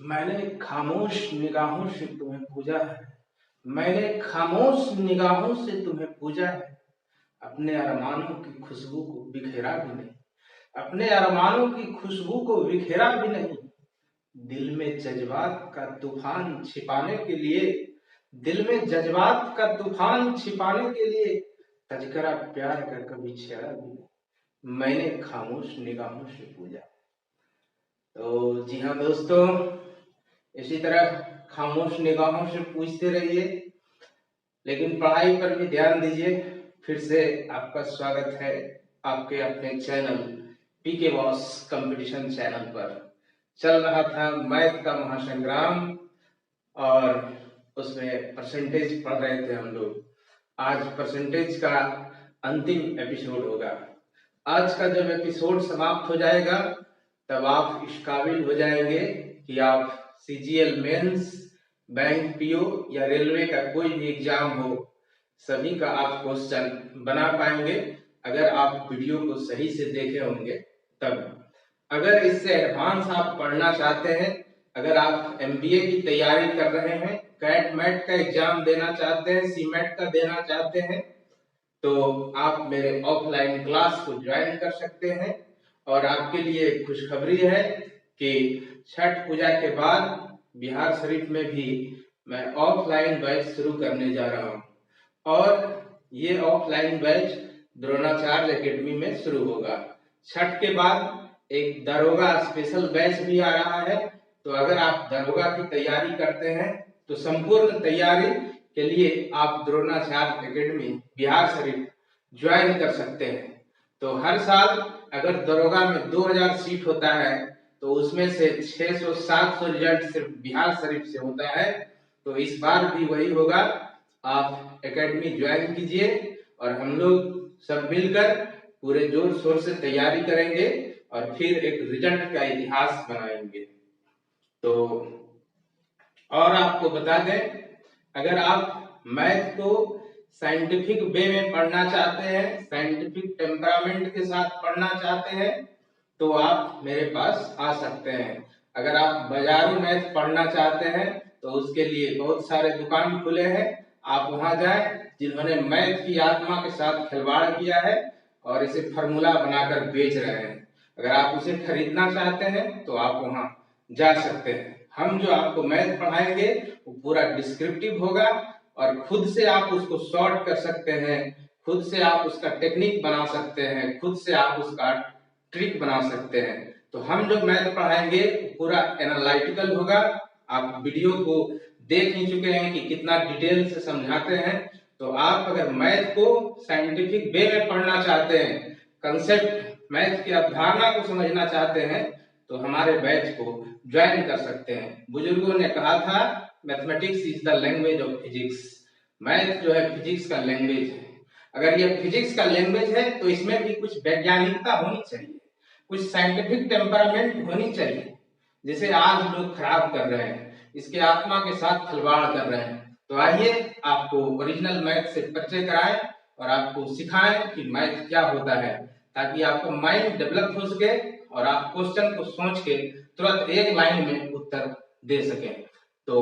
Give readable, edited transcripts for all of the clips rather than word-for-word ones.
मैंने खामोश निगाहों से तुम्हें पूजा है। मैंने खामोश निगाहों से तुम्हें पूजा है। अपने अरमानों की खुशबू को बिखेरा भी नहीं। अपने अरमानों की खुशबू को बिखेरा भी नहीं। दिल में जज्बात का तूफान छिपाने के लिए दिल में जज्बात का तूफान छिपाने के लिए तज़किरा प्यार का कभी छेड़ा भी नहीं। मैंने खामोश निगाहों से पूजा। तो जी हाँ दोस्तों, इसी तरह खामोश निगाहों से पूछते रहिए, लेकिन पढ़ाई पर भी ध्यान दीजिए। फिर से आपका स्वागत है आपके अपने channel PK boss competition channel पर। चल रहा था मैथ का महासंग्राम और उसमें परसेंटेज पढ़ रहे थे हम लोग। आज परसेंटेज का अंतिम एपिसोड होगा। आज का जब एपिसोड समाप्त हो जाएगा तब आप इस काबिल हो जाएंगे कि आप सीजीएल मेंस, बैंक पीओ या रेलवे का कोई भी एग्जाम हो, सभी का आप क्वेश्चन बना पाएंगे अगर आप वीडियो को सही से देखे होंगे तब। अगर इससे एडवांस आप पढ़ना चाहते हैं, अगर आप एमबीए की तैयारी कर रहे हैं, कैट मैट का एग्जाम देना चाहते हैं, सीमेट का देना चाहते हैं, तो आप मेरे ऑफलाइन क्लास को ज्वाइन कर सकते हैं। और आपके लिए खुशखबरी है कि छठ पूजा के बाद बिहार शरीफ में भी मैं ऑफलाइन बैच शुरू करने जा रहा हूँ और ये ऑफलाइन बैच द्रोणाचार्य एकेडमी में शुरू होगा। छठ के बाद एक दरोगा स्पेशल बैच भी आ रहा है। तो अगर आप दरोगा की तैयारी करते हैं तो संपूर्ण तैयारी के लिए आप द्रोणाचार्य एकेडमी बिहार शरीफ ज्वाइन कर सकते हैं। तो हर साल अगर दरोगा में 2000 सीट होता है तो उसमें से 600-700 रिजल्ट सिर्फ बिहार शरीफ से होता है। तो इस बार भी वही होगा। आप एकेडमी ज्वाइन कीजिए और हम लोग सब मिलकर पूरे जोर शोर से तैयारी करेंगे और फिर एक रिजल्ट का इतिहास बनाएंगे। तो और आपको बता दें, अगर आप मैथ को साइंटिफिक वे में पढ़ना चाहते हैं, साइंटिफिक टेम्परामेंट के साथ पढ़ना चाहते हैं, तो आप मेरे पास आ सकते हैं। अगर आप बाजारू मैथ पढ़ना चाहते हैं तो उसके लिए बहुत सारे दुकान खुले हैं, आप वहां जाएं जिन्होंने मैथ की आत्मा के साथ खिलवाड़ किया है और इसे फार्मूला बनाकर बेच रहे हैं। अगर आप उसे खरीदना चाहते हैं तो आप वहां जा सकते हैं। हम जो आपको मैथ पढ़ाएंगे वो पूरा डिस्क्रिप्टिव होगा और खुद से आप उसको सॉर्ट कर सकते हैं, खुद से आप उसका टेक्निक बना सकते हैं, खुद से आप उसका ट्रिक बना सकते हैं। तो हम जो मैथ पढ़ाएंगे पूरा एनालिटिकल होगा। आप वीडियो को देख ही चुके हैं कि कितना डिटेल से समझाते हैं। तो आप अगर मैथ को साइंटिफिक वे में पढ़ना चाहते हैं, कंसेप्ट मैथ की अवधारणा को समझना चाहते हैं, तो हमारे बैच को ज्वाइन कर सकते हैं। बुजुर्गों ने कहा था mathematics is the language of physics. Math जो है फिजिक्स का लैंग्वेज है। अगर ये फिजिक्स का लैंग्वेज है तो इसमें भी कुछ वैज्ञानिकता होनी चाहिए, कुछ साइंटिफिक टेम्परामेंट होनी चाहिए, जिसे आज लोग खराब कर रहे हैं, इसके आत्मा के साथ खिलवाड़ कर रहे हैं। तो आइए आपको ओरिजिनल मैथ से परिचय कराएं और आपको सिखाएं कि मैथ क्या होता है, ताकि आपका माइंड डेवलप हो सके और आप क्वेश्चन को सोच के तुरंत एक लाइन में उत्तर दे सकें। तो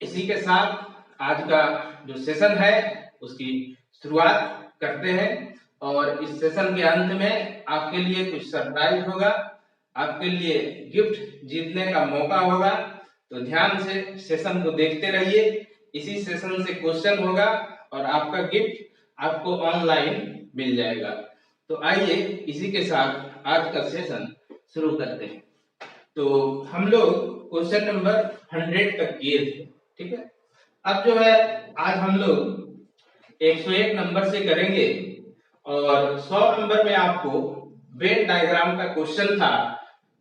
इसी के साथ आज का जो सेशन है उसकी शुरुआत करते हैं और इस सेशन के अंत में आपके लिए कुछ सरप्राइज होगा, आपके लिए गिफ्ट जीतने का मौका होगा। तो ध्यान से सेशन को देखते रहिए। इसी सेशन से क्वेश्चन होगा और आपका गिफ्ट आपको ऑनलाइन मिल जाएगा। तो आइए इसी के साथ आज का सेशन शुरू करते हैं। तो हम लोग क्वेश्चन नंबर 100 तक किए थे, ठीक है। अब जो है आज हम लोग 101 नंबर से करेंगे और 100 नंबर में आपको वेन डायग्राम का क्वेश्चन था,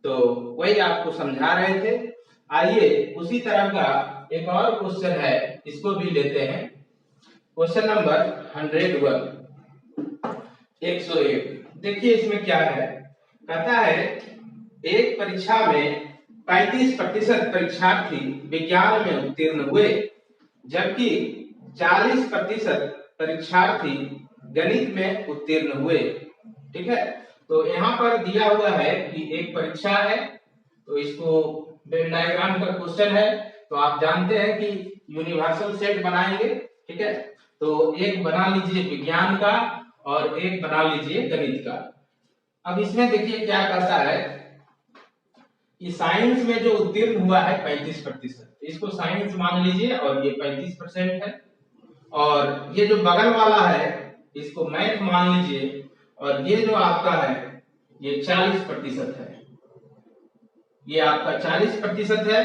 तो वही आपको समझा रहे थे। आइए उसी तरह का एक और क्वेश्चन है, इसको भी लेते हैं। Question number 101, 101। देखिए इसमें क्या है, कहता है एक परीक्षा में 35% परीक्षार्थी विज्ञान में उत्तीर्ण हुए, जबकि 40% परीक्षार्थी गणित में उत्तीर्ण हुए, ठीक है। तो यहाँ पर दिया हुआ है कि एक परीक्षा है तो इसको वेन डायग्राम का क्वेश्चन है, तो आप जानते हैं कि यूनिवर्सल सेट बनाएंगे, ठीक है। तो एक बना लीजिए विज्ञान का और एक बना लीजिए गणित का। अब इसमें देखिए क्या करता है कि साइंस में जो उत्तीर्ण हुआ है 35%, इसको साइंस मान लीजिए और ये 35% है, और ये जो बगल वाला है इसको मैथ मान लीजिए और ये जो आपका है ये 40% है, ये आपका 40% है।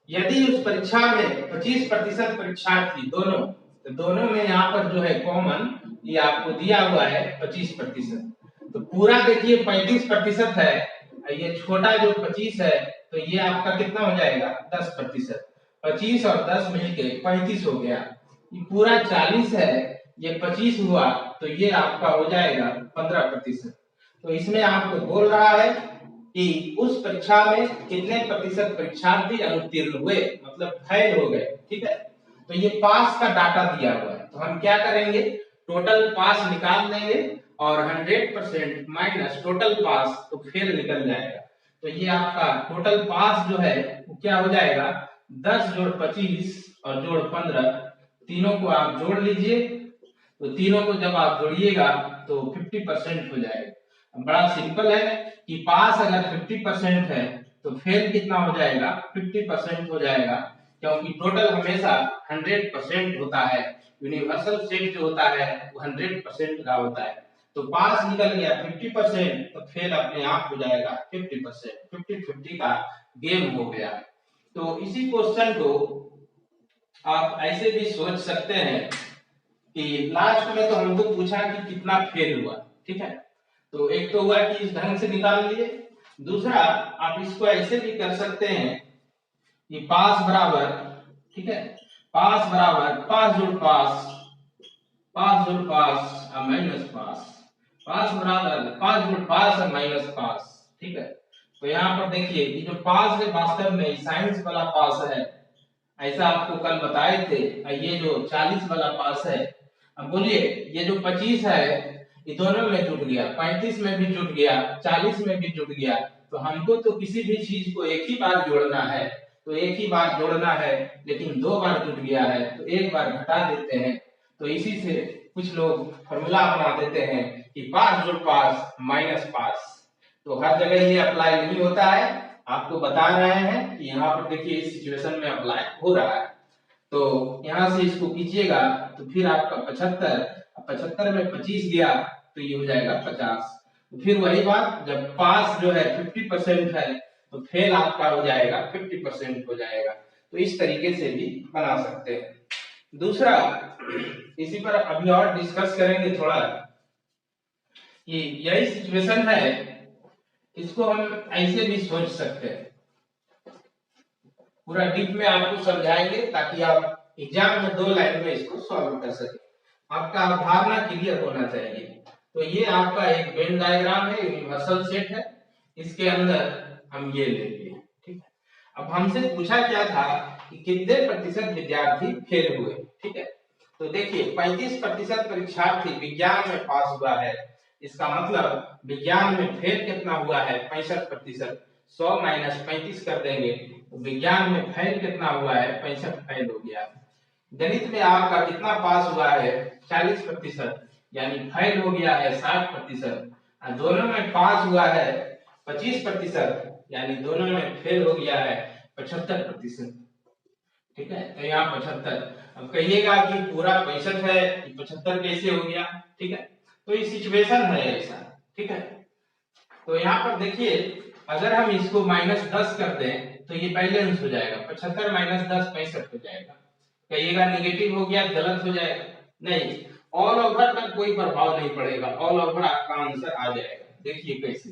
यदि उस परीक्षा में 25% परीक्षार्थी दोनों, तो दोनों में यहाँ पर जो है कॉमन ये आपको दिया हुआ है 25%, तो पूरा देखिए 35% है, ये छोटा जो 25 है तो ये आपका कितना हो जाएगा 10%, 25 और 10 मिलके 35 हो गया। ये पूरा 40 है, ये 25 हुआ तो ये आपका हो जाएगा 15%। तो इसमें आपको बोल रहा है कि उस परीक्षा में कितने प्रतिशत परीक्षार्थी अनुत्तीर्ण हुए, मतलब फेल हो गए, ठीक है। तो ये पास का डाटा दिया हुआ है, तो हम क्या करेंगे टोटल पास निकाल देंगे और 100% माइनस टोटल पास तो फेल निकल जाएगा। तो ये आपका टोटल पास जो है वो क्या हो जाएगा 10 जोड़ 25 और जोड़ 15, तीनों को आप जोड़ लीजिए, तो तीनों को जब आप जोड़िएगा तो 50% हो जाएगा। बड़ा सिंपल है कि पास अगर 50% है तो फेल कितना हो जाएगा 50% हो जाएगा, क्योंकि टोटल हमेशा 100% होता है, यूनिवर्सल सेट जो होता है वो 100% का होता है। तो पास निकल गया 50%, तो फेल अपने आप हो जाएगा 50%, 50-50 का गेम हो गया। तो इसी क्वेश्चन को आप ऐसे भी सोच सकते हैं कि लास्ट में तो हमको पूछा कि कितना फेल हुआ, ठीक है। तो एक तो हुआ कि इस ढंग से निकाल लिए, दूसरा आप इसको ऐसे भी कर सकते हैं कि पास बराबर, ठीक है, पास बराबर पास जोड़ पास, पास जोड़ पास और माइनस पास, पास बराबर पास जोड़ पास और माइनस पास, ठीक है। तो यहाँ पर देखिए कि जो पास है वास्तव में साइंस वाला पास है, ऐसा आपको कल बताए थे। ये जो 40 वाला पास है, अब बोलिए ये जो 25 है ये दोनों में जुट गया, 35 में भी जुट गया, 40 में भी जुट गया, तो हमको तो किसी भी चीज को एक ही बार जोड़ना है, तो एक ही बार जोड़ना है, लेकिन दो बार जुट गया है तो एक बार घटा देते हैं। तो इसी से कुछ लोग फॉर्मूला बना देते हैं कि पास जोड़ पास माइनस पास। तो हर जगह ये अप्लाई नहीं होता है, आपको बता रहे हैं कि यहाँ पर देखिए इस सिचुएशन में अप्लाई हो रहा है। तो यहाँ से इसको कीजिएगा तो फिर आपका 75, 75 में 25 गया तो ये हो जाएगा 50। तो फिर वही बात, जब पास जो है 50% है तो फेल आपका हो जाएगा 50% हो जाएगा। तो इस तरीके से भी बना सकते हैं। दूसरा, इसी पर अभी और डिस्कस करेंगे थोड़ा कि यही सिचुएशन है, इसको हम ऐसे भी सोच सकते हैं, पूरा डीप में आपको समझाएंगे ताकि आप एग्जाम में 2 लाइन में इसको सॉल्व कर सके, आपका धारणा क्लियर होना चाहिए। तो ये आपका एक वेन डायग्राम है, यूनिवर्सल सेट है, इसके अंदर हम ये लेंगे, ठीक है। अब हमसे पूछा क्या था कि कितने प्रतिशत विद्यार्थी फेल हुए, ठीक है। तो देखिए 35% परीक्षार्थी विज्ञान में पास हुआ है, इसका मतलब विज्ञान में फेल कितना हुआ है 65%, 100 माइनस 35 कर देंगे तो विज्ञान में फेल कितना हुआ है 65 फेल हो गया। गणित में आपका कितना पास हुआ है 40%, यानी फेल हो गया है 60%, और दोनों में पास हुआ है 25%, यानी दोनों में फेल हो गया है 75%, ठीक है। तो यहाँ 75, अब कहिएगा कि पूरा 65 है 75 कैसे हो गया, ठीक है। तो ये सिचुएशन है ऐसा, ठीक है। तो यहाँ पर देखिए अगर हम इसको -10 कर दें तो ये बैलेंस हो जाएगा, 75 माइनस 10 65 हो जाएगा। कहिएगा निगेटिव हो गया, गलत हो जाएगा, नहीं, ऑल ओवर का कोई प्रभाव नहीं पड़ेगा, ऑल ओवर आपका आंसर आ जाएगा। देखिए कैसे,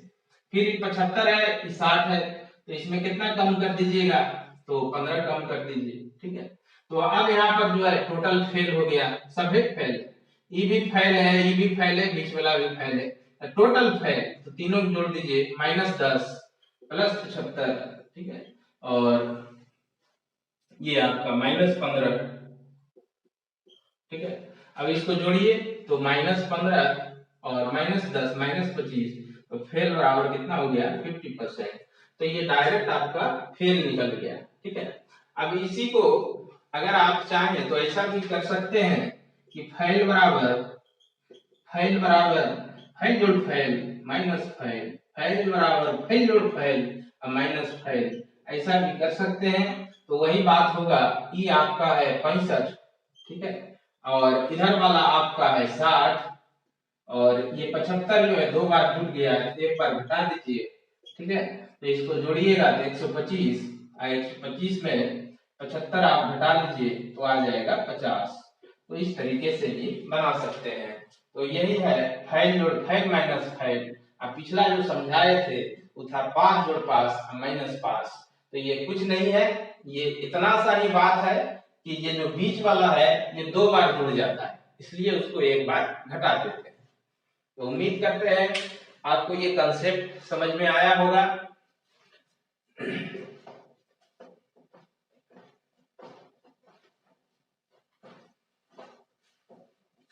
फिर 75 है 60 है, तो इसमें कितना कम कर दीजिएगा, तो 15 कम कर दीजिए, ठीक है। तो अब यहाँ पर जो है टोटल फेल हो गया, सभी फेल, ई भी फेल है, ई भी फेल है, बीच वाला भी फेल है, टोटल फेल, तो तीनों को जोड़ दीजिए, -10 प्लस 75, ठीक है, और ये आपका -15, ठीक है। अब इसको जोड़िए तो -15 और -10 -25, तो फेल बराबर कितना हो गया 50%। तो ये डायरेक्ट आपका फेल निकल गया। ठीक है, अब इसी को अगर आप चाहें तो ऐसा भी कर सकते हैं कि फैल बराबर फैल जोड़ फैल माइनस फैल, फैल बराबर फैल जोड़ फैल और माइनस फैल, ऐसा भी कर सकते हैं। तो वही बात होगा, ई आपका है 65, ठीक है, और इधर वाला आपका है 60, और ये 75 जो है 2 बार जुड़ गया है, एक बार घटा दीजिए। ठीक है, तो इसको जोड़िएगा तो 125, और 125 में 75 आप घटा लीजिए तो आ जाएगा 50। तो इस तरीके से भी बना सकते हैं। तो यही है फैल जोड़ फैल माइनस फैल। अब पिछला जो समझाए थे वो था पास जोड़ पास माइनस पास। तो ये कुछ नहीं है, ये इतना सा ही बात है कि ये जो बीच वाला है ये 2 बार जुड़ जाता है, इसलिए उसको एक बार घटा देते हैं। तो उम्मीद करते हैं आपको ये कंसेप्ट समझ में आया होगा।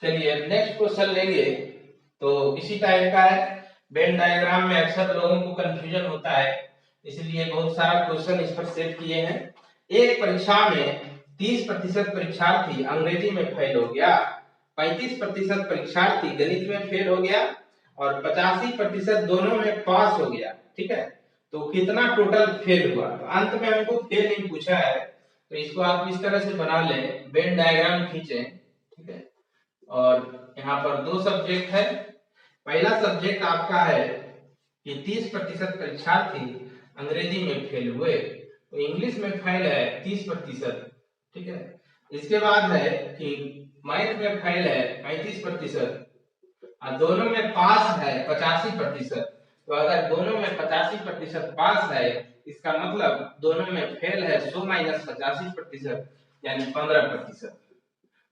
चलिए नेक्स्ट क्वेश्चन लेंगे। तो इसी टाइप का है, वेन डायग्राम में अक्सर लोगों को कंफ्यूजन होता है, इसलिए बहुत सारा क्वेश्चन इस पर सेट किए हैं। एक परीक्षा में 30% परीक्षार्थी अंग्रेजी में फेल हो गया, 35% परीक्षार्थी गणित में फेल हो गया और 85% दोनों में पास हो गया। ठीक है, तो कितना टोटल फेल हुआ? तो अंत में हमको फेल नहीं पूछा है, तो इसको आप इस तरह से बना लें, वेन डायग्राम खींचें। ठीक है, और यहाँ पर 2 सब्जेक्ट है। पहला सब्जेक्ट आपका है कि 30% परीक्षार्थी अंग्रेजी में फेल हुए, तो इंग्लिश में फेल है 30%। ठीक है, इसके बाद है कि मैथ में फेल है 35% और दोनों में पास है 85%। तो अगर दोनों में 85% पास है, इसका मतलब दोनों में फेल है 100 माइनस 85%, यानी 15%।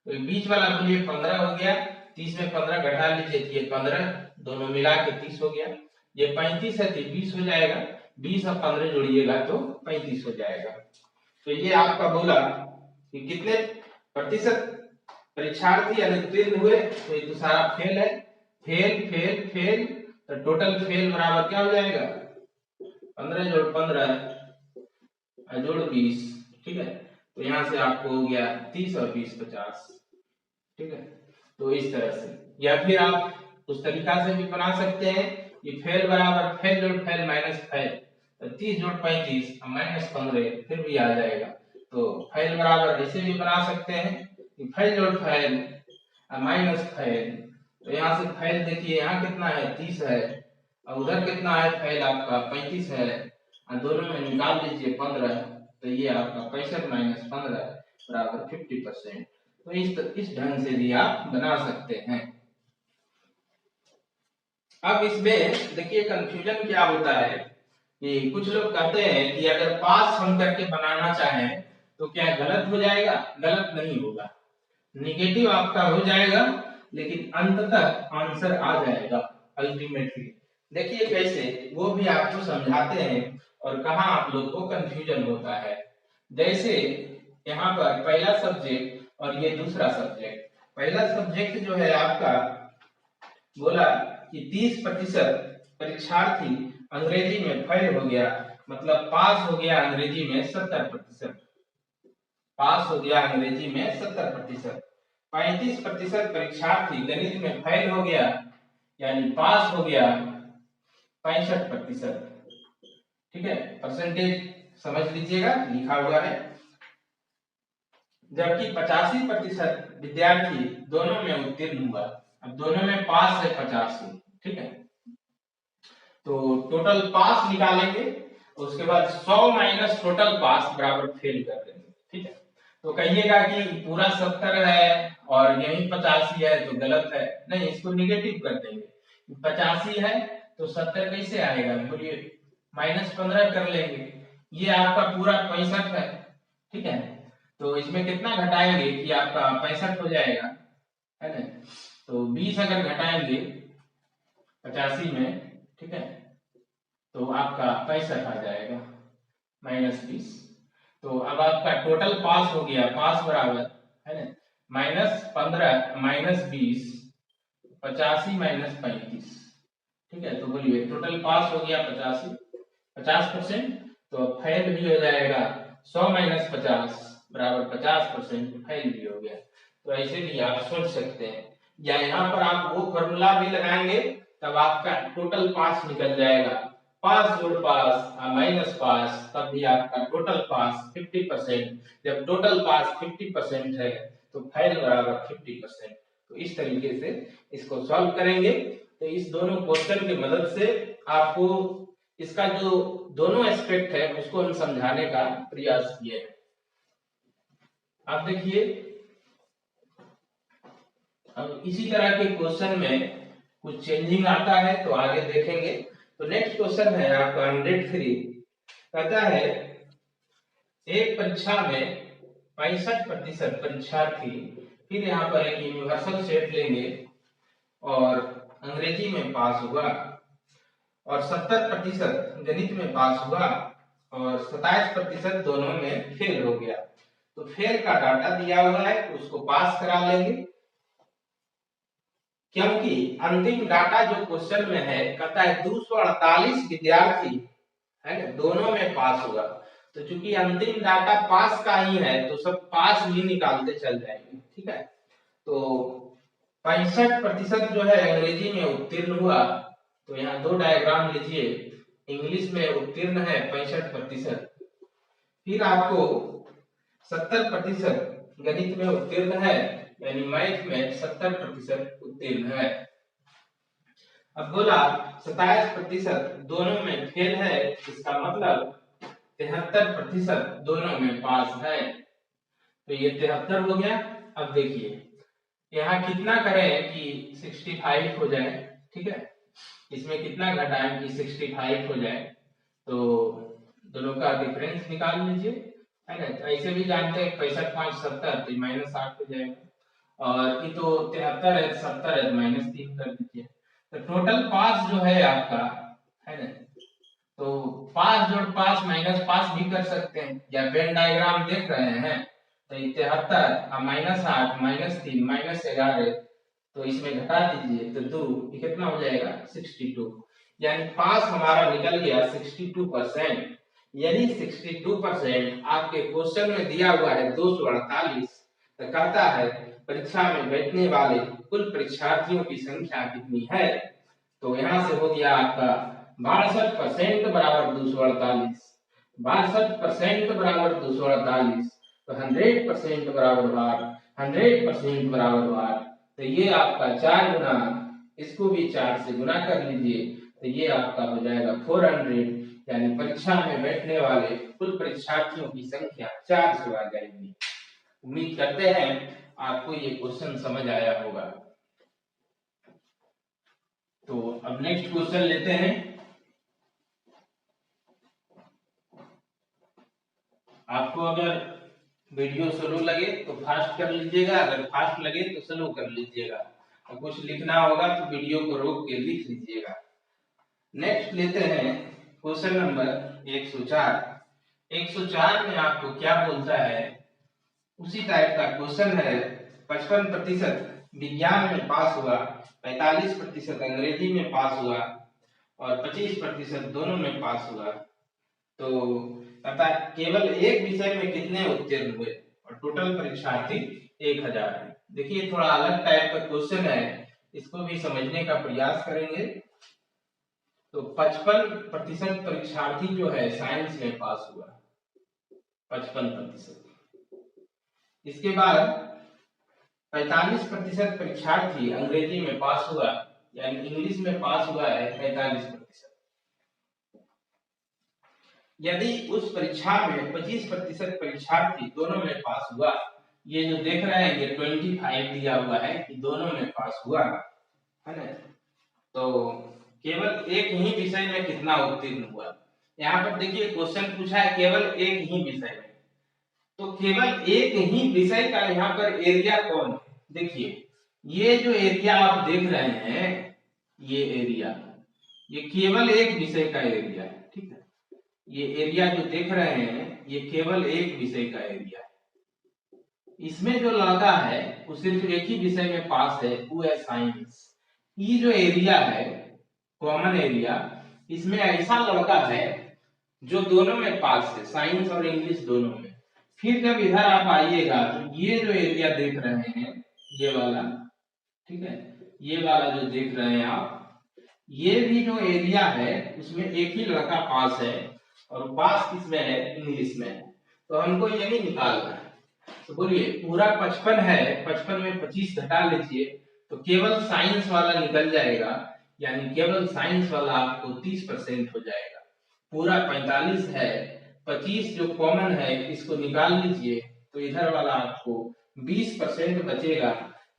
तो बीच वाला बोलिए 15 हो गया, 30 में 15 घटा लीजिए तो ये 15, दोनों मिला के 30 हो गया। ये 35 है तो 20 हो जाएगा, 20 और 15 जोड़िएगा तो 35 हो जाएगा। तो ये आपका बोला कि कितने प्रतिशत परीक्षार्थी अनुत्तीर्ण हुए, तो ये तो सारा फेल है, फेल फेल फेल, तो टोटल फेल बराबर क्या हो जाएगा? 15 जोड़ 15 जोड़ 20। ठीक है, तो यहां से आपको हो गया 30 और 20 50। ठीक है, तो इस तरह से, या फिर आप उस तरीका से भी बना सकते हैं कि फेल बराबर फेल जोड़ फेल माइनस फेल, तो 30 जोड़ 35 माइनस 15, फिर भी आ जाएगा। तो फेल बराबर ऐसे भी बना सकते हैं कि फेल जोड़ फेल माइनस फेल। तो यहाँ से फेल देखिए, यहाँ कितना है 30 है, और उधर कितना है फेल आपका 35 है, और दोनों में निकाल लीजिए 15, तो ये आपका 65 माइनस 15 बराबर 50%। तो इस ढंग से भी आप बना सकते हैं। अब इसमें देखिए कंफ्यूजन क्या होता है कि कुछ लोग कहते हैं कि अगर पास हम करके बनाना चाहें तो क्या गलत हो जाएगा? गलत नहीं होगा, निगेटिव आपका हो जाएगा, लेकिन अंततः आंसर आ जाएगा अल्टीमेटली। देखिए कैसे, वो भी आपको समझाते हैं और कहां आप लोग को कंफ्यूजन होता है। जैसे यहाँ पर पहला सब्जेक्ट और ये दूसरा सब्जेक्ट। पहला सब्जेक्ट जो है आपका बोला कि 30% परीक्षार्थी अंग्रेजी में फेल हो गया, मतलब पास हो गया अंग्रेजी में 70%, पास हो गया अंग्रेजी में 70%। 35% परीक्षार्थी गणित में फेल हो गया, यानी पास हो गया 65%। ठीक है, परसेंटेज समझ लीजिएगा, लिखा हुआ है। जबकि 85% विद्यार्थी दोनों में उत्तीर्ण हुआ। अब दोनों में पास है 85। ठीक है, तो टोटल पास निकालेंगे, उसके बाद 100 माइनस टोटल पास बराबर फेल कर देंगे। ठीक है, तो कहिएगा कि पूरा 70 है और यही 85 है तो गलत है, नहीं, इसको निगेटिव कर देंगे। 85 है तो 70 कैसे आएगा? बोलिए, -15 कर लेंगे, ये आपका पूरा 65 है। ठीक है, तो इसमें कितना घटाएंगे कि आपका 65 हो जाएगा, है ना? तो 20 अगर घटाएंगे 85 में, ठीक है, तो आपका 65 आ जाएगा -20। तो अब आपका टोटल पास हो गया, पास बराबर है ना, -15 -20 85 -35। ठीक है, तो बोलिए टोटल पास हो गया 85। 50%, तो फेल भी हो जाएगा। 100 - 50 बराबर 50%, फेल भी हो गया। तो ऐसे भी आप सोच सकते हैं, या यहाँ पर आप वो फॉर्मूला भी लगाएंगे तब आपका टोटल पास निकल जाएगा। पास जोड़ पास माइनस पास, तब भी आपका टोटल पास 50%। जब टोटल पास 50% है तो फेल बराबर 50%। तो इस तरीके से इसको सॉल्व करेंगे। तो इस दोनों क्वेश्चन की मदद से आपको इसका जो दोनों एस्पेक्ट है उसको हम समझाने का प्रयास किए हैं। आप देखिए, अब इसी तरह के क्वेश्चन में कुछ चेंजिंग आता है तो आगे देखेंगे। तो नेक्स्ट क्वेश्चन है आपका 103, कहता है एक परीक्षा में 65% परीक्षार्थी, फिर यहाँ पर एक यूनिवर्सल सेट लेंगे और अंग्रेजी में पास हुआ, और 70% गणित में पास हुआ, और 27% दोनों में फेल हो गया। तो फेल का डाटा दिया हुआ है तो उसको पास करा लेंगे, क्योंकि अंतिम डाटा जो क्वेश्चन में है कहता है 248 विद्यार्थी है ना दोनों में पास हुआ। तो चूंकि अंतिम डाटा पास का ही है तो सब पास ही निकालते चल जाएंगे, ठीक है। तो 65% जो है अंग्रेजी में उत्तीर्ण हुआ, तो यहाँ दो डायग्राम लीजिए। इंग्लिश में उत्तीर्ण है 65%, फिर आपको 70% गणित में उत्तीर्ण है, यानी मैथ में 70% उत्तीर्ण है। अब बोला 27% दोनों में फेल है, इसका मतलब 73% दोनों में पास है। तो ये 73 हो गया। अब देखिए यहाँ कितना करें कि 65 हो जाए, ठीक है। इसमें कितना घटाएं कि 65 हो जाए, तो दोनों का डिफरेंस निकाल लीजिए, है ना। तो ऐसे भी जानते हैं 65 5 70 तो -8 हो जाएगा, और ये तो 73 है 70 है -3 कर दीजिए। तो टोटल पास जो है आपका, है ना, तो पास जोड़ पास माइनस पास भी कर सकते हैं, या वेन डायग्राम देख रहे हैं तो 73 -8 -3 -11, तो इसमें घटा दीजिए तो 2, ये कितना हो जाएगा 62, यानी पास हमारा निकल गया 62%। यदि 62% आपके क्वेश्चन में दिया हुआ है 248, तो कहता है परीक्षा में बैठने वाले कुल परीक्षार्थियों की संख्या कितनी है। तो यहाँ से हो गया आपका 62% बराबर 248, 62% बराबर 248, तो 100% बराबर 100% बराबर 8। तो ये आपका 4 गुना, इसको भी 4 से गुना कर लीजिए, तो ये आपका हो जाएगा 400, यानी परीक्षा में बैठने वाले कुल परीक्षार्थियों की संख्या 400 आ जाएगी। उम्मीद करते हैं आपको ये क्वेश्चन समझ आया होगा। तो अब नेक्स्ट क्वेश्चन लेते हैं। आपको अगर वीडियो स्लो लगे तो फास्ट कर लीजिएगा, अगर फास्ट लगे तो स्लो कर लीजिएगा, और कुछ लिखना होगा तो वीडियो को रोक के लिख लीजिएगा। नेक्स्ट लेते हैं क्वेश्चन नंबर 104। 104 में आपको क्या बोलता है, उसी टाइप का क्वेश्चन है। 55% विज्ञान में पास हुआ, 45% अंग्रेजी में पास हुआ, और 25% दोनों में पास हुआ। तो तथा केवल एक विषय में कितने उत्तीर्ण हुए, और टोटल परीक्षार्थी 1000 है। देखिए थोड़ा अलग टाइप का क्वेश्चन है, इसको भी समझने का प्रयास करेंगे। तो 55% परीक्षार्थी जो है साइंस में पास हुआ, 55%। इसके बाद 45% परीक्षार्थी अंग्रेजी में पास हुआ, यानी इंग्लिश में पास हुआ है 45%। यदि उस परीक्षा में 25% परीक्षार्थी दोनों में पास हुआ, ये जो देख रहे हैं ये 25 दिया हुआ है कि दोनों में पास हुआ, है ना। तो केवल एक ही विषय में कितना उत्तीर्ण हुआ। यहाँ पर देखिए क्वेश्चन पूछा है केवल एक ही विषय में, तो केवल एक ही विषय का यहाँ पर एरिया कौन है। देखिए ये जो एरिया आप देख रहे हैं, ये एरिया, ये केवल एक विषय का एरिया है, ठीक है। ये एरिया जो देख रहे हैं ये केवल एक विषय का एरिया है। इसमें जो लड़का है वो सिर्फ एक ही विषय में पास है, वो है साइंस। ये जो एरिया है कॉमन एरिया, इसमें ऐसा लड़का है जो दोनों में पास है, साइंस और इंग्लिश दोनों में। फिर जब इधर आप आइएगा तो ये जो एरिया देख रहे हैं, ये वाला, ठीक है, ये वाला जो देख रहे हैं आप, ये भी जो एरिया है उसमें एक ही लड़का पास है, और पास किसमें है, इंग्लिश में है। तो हमको यही निकालना है। तो बोलिए पूरा 55 है, 55 में 25 घटा लीजिए तो केवल साइंस वाला निकल जाएगा, यानी केवल साइंस वाला आपको 30% हो जाएगा। पूरा 45 है, 25 जो कॉमन है इसको निकाल लीजिए तो इधर वाला आपको 20% बचेगा।